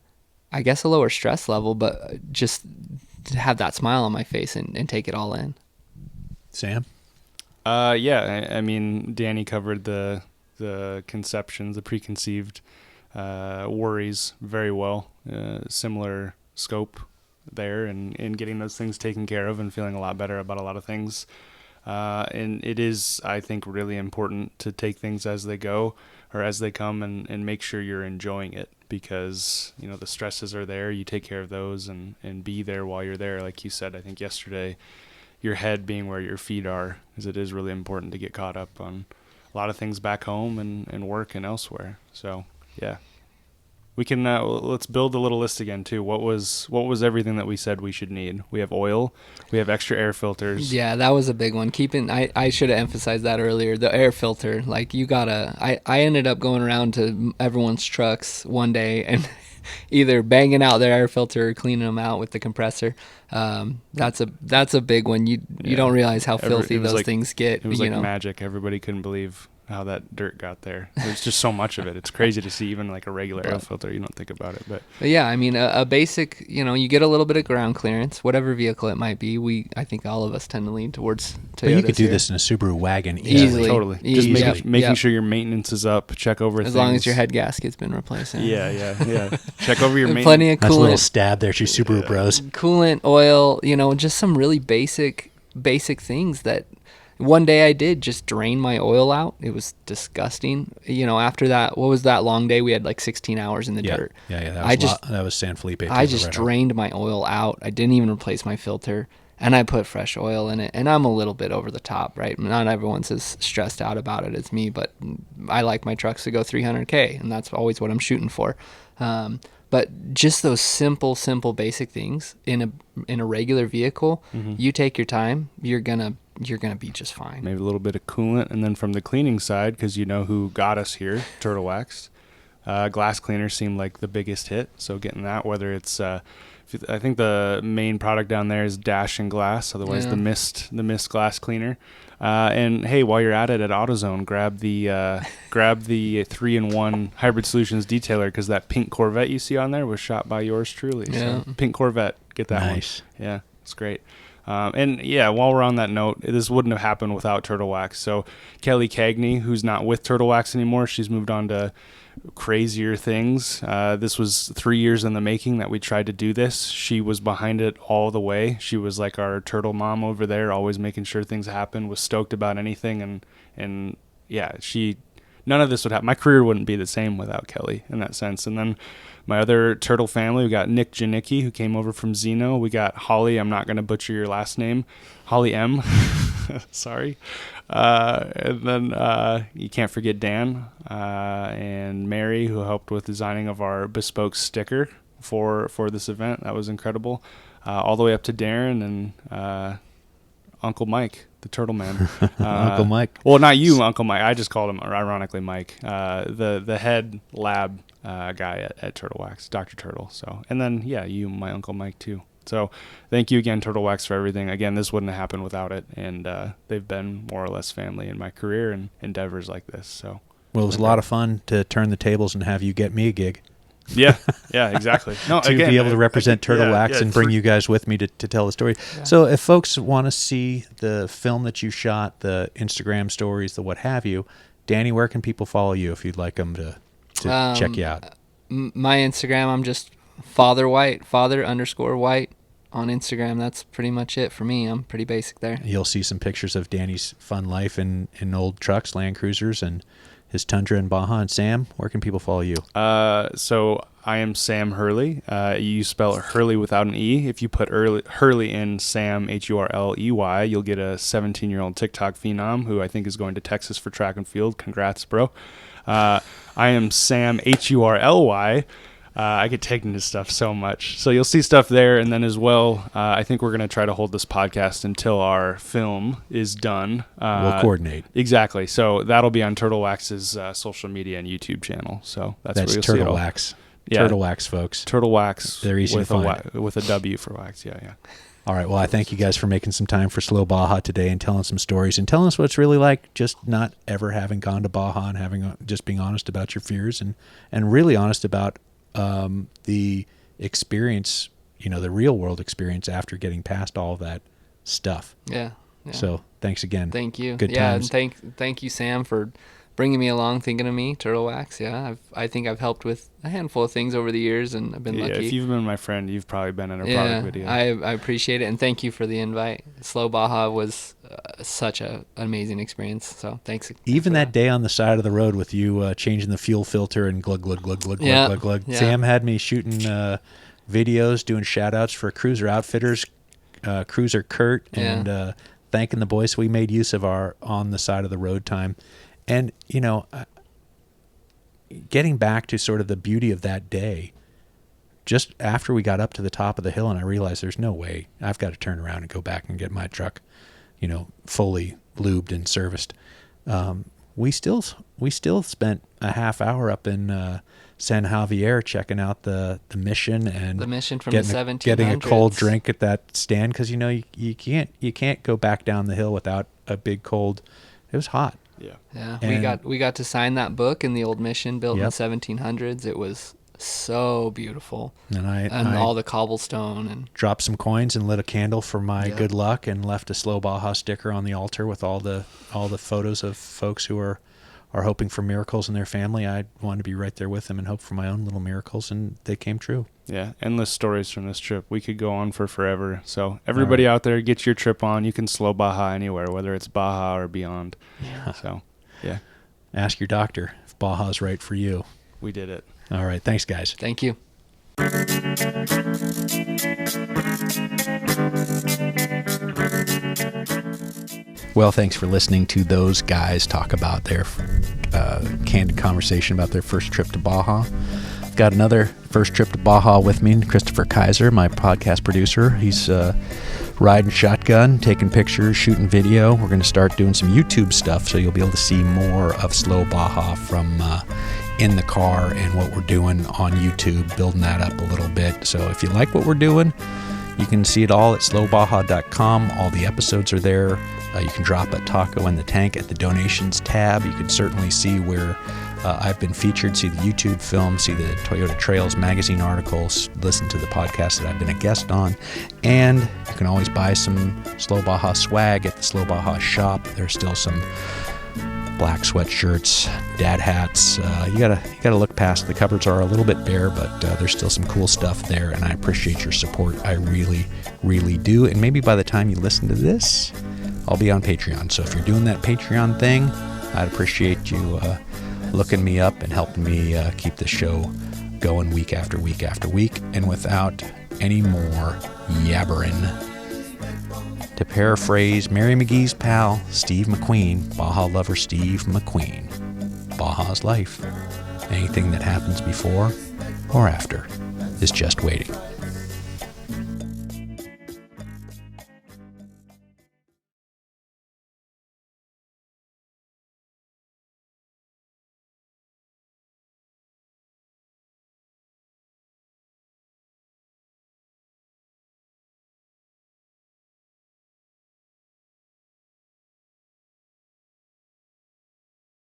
guess a lower stress level, but just to have that smile on my face and take it all in. Sam? Yeah, I mean, Danny covered the conceptions, the preconceived worries very well. Similar scope there, and in getting those things taken care of and feeling a lot better about a lot of things. And it is, I think, really important to take things as they go or as they come, and make sure you're enjoying it, because the stresses are there. You take care of those and be there while you're there. Like you said, I think yesterday, your head being where your feet are, because it is really important to get caught up on a lot of things back home and work and elsewhere. So yeah, we can let's build a little list again too. What was everything that we said we should need? We have oil, we have extra air filters. Yeah, that was a big one. I should have emphasized that earlier. The air filter, like I ended up going around to everyone's trucks one day and either banging out their air filter or cleaning them out with the compressor. That's a big one. You don't realize how filthy those things get. It was like magic. Everybody couldn't believe how that dirt got there. There's just so much of it. It's crazy to see, even like a regular air filter. You don't think about it, but yeah, I mean, a basic, you get a little bit of ground clearance, whatever vehicle it might be. I think all of us tend to lean towards Toyotas. But you could do this in a Subaru wagon easily. Totally. Just making sure your maintenance is up. Check over as things. long as your head gasket's been replaced. Yeah. Check over your maintenance. Plenty of coolant. That's a little stab there to Subaru bros. Coolant, oil, just some really basic things that one day I did just drain my oil out. It was disgusting. After that, what was that long day? We had like 16 hours in the dirt. Yeah. That was San Felipe. I just drained my oil out. I didn't even replace my filter, and I put fresh oil in it. And I'm a little bit over the top, right? Not everyone's as stressed out about it as me, but I like my trucks to go 300K, and that's always what I'm shooting for. But just those simple basic things in a regular vehicle, you take your time, you're gonna be just fine. Maybe a little bit of coolant, and then from the cleaning side, because who got us here, Turtle Wax, glass cleaner seemed like the biggest hit. So getting that, whether it's I think the main product down there is Dash and Glass, otherwise the Mist glass cleaner. And hey, while you're at it at AutoZone, grab the 3-in-1 Hybrid Solutions detailer, because that pink Corvette you see on there was shot by yours truly. Yeah. So pink Corvette, get that nice. one. Yeah, it's great. And yeah, while we're on that note, this wouldn't have happened without Turtle Wax. So Kelly Cagney, who's not with Turtle Wax anymore, she's moved on to crazier things. This was 3 years in the making that we tried to do this. She was behind it all the way. She was like our turtle mom over there, always making sure things happen, was stoked about anything. And yeah, none of this would happen. My career wouldn't be the same without Kelly in that sense. And then my other turtle family, we got Nick Janicki, who came over from Zeno. We got Holly, I'm not going to butcher your last name, Holly M. Sorry. And then you can't forget Dan and Mary, who helped with designing of our bespoke sticker for this event. That was incredible. All the way up to Darren and Uncle Mike, the Turtle Man. Uncle Mike. Well, not you, Uncle Mike. I just called him, ironically, Mike. The head lab guy at Turtle Wax, Dr. Turtle. So, and then you, my Uncle Mike too. So, thank you again, Turtle Wax, for everything. Again, this wouldn't have happened without it, and they've been more or less family in my career and endeavors like this. So, well, it was a lot of fun to turn the tables and have you get me a gig. Yeah, exactly. No, to be able to represent Turtle Wax and bring you guys with me to tell the story. Yeah. So if folks want to see the film that you shot, the Instagram stories, the what have you, Danny, where can people follow you if you'd like them to check you out? My Instagram, I'm just father_white on Instagram. That's pretty much it for me. I'm pretty basic there. You'll see some pictures of Danny's fun life in old trucks, Land Cruisers, and his Tundra and Baja. And Sam, where can people follow you? So I am Sam Hurly. You spell Hurley without an E. If you put Hurley in Sam, Hurley, you'll get a 17-year-old TikTok phenom who I think is going to Texas for track and field. Congrats, bro. I am Sam, Hurly. I get taken to stuff so much. So you'll see stuff there. And then as well, I think we're going to try to hold this podcast until our film is done. We'll coordinate. Exactly. So that'll be on Turtle Wax's social media and YouTube channel. So that's where you'll Turtle see it all. Wax. Yeah. Turtle Wax, folks. Turtle Wax. They're easy to find. With a W for wax. Yeah. All right. Well, I thank you guys for making some time for Slow Baja today and telling some stories and telling us what it's really like just not ever having gone to Baja and just being honest about your fears and really honest about the experience, the real world experience after getting past all that stuff. Yeah. So thanks again. Thank you. Good times. And thank you, Sam, for bringing me along, thinking of me, Turtle Wax. Yeah, I think I've helped with a handful of things over the years, and I've been lucky. Yeah, if you've been my friend, you've probably been in a product video. I appreciate it, and thank you for the invite. Slow Baja was such an amazing experience, so thanks. Even that day on the side of the road with you changing the fuel filter and glug, glug, glug, glug, Yeah. glug, glug. Yeah. Sam had me shooting videos, doing shout-outs for Cruiser Outfitters, Cruiser Kurt, and thanking the boys. We made use of our on the side of the road time. And, getting back to sort of the beauty of that day, just after we got up to the top of the hill and I realized there's no way I've got to turn around and go back and get my truck, fully lubed and serviced. We still spent a half hour up in San Javier checking out the mission and the mission from the 1700s. Getting a cold drink at that stand because you can't go back down the hill without a big cold. It was hot. Yeah, And we got to sign that book in the old mission built in Yep. the 1700s. It was so beautiful, and I all the cobblestone and dropped some coins and lit a candle for my Yeah. good luck and left a Slow Baja sticker on the altar with all the photos of folks who are hoping for miracles in their family. I wanted to be right there with them and hope for my own little miracles, and they came true. Yeah, endless stories from this trip. We could go on for forever. So everybody out there, get your trip on. You can slow Baja anywhere, whether it's Baja or beyond. Yeah. So, yeah. Ask your doctor if Baja's right for you. We did it. All right. Thanks, guys. thank you. Well, thanks for listening to those guys talk about their candid conversation about their first trip to Baja. I've got another first trip to Baja with me, Christopher Kaiser, my podcast producer. He's riding shotgun, taking pictures, shooting video. We're going to start doing some YouTube stuff, so you'll be able to see more of Slow Baja from in the car and what we're doing on YouTube, building that up a little bit. So if you like what we're doing, you can see it all at slowbaja.com. All the episodes are there. You can drop a taco in the tank at the donations tab. You can certainly see where I've been featured, see the YouTube film, see the Toyota Trails magazine articles, listen to the podcast that I've been a guest on. And you can always buy some Slow Baja swag at the Slow Baja shop. There's still some black sweatshirts, dad hats. You gotta look past. The cupboards are a little bit bare, but there's still some cool stuff there, and I appreciate your support. I really, really do. And maybe by the time you listen to this, I'll be on Patreon. So if you're doing that Patreon thing, I'd appreciate you looking me up and helping me keep the show going week after week after week. And without any more yabbering, to paraphrase Mary McGee's pal, Steve McQueen, Baja lover Steve McQueen, Baja's life. Anything that happens before or after is just waiting.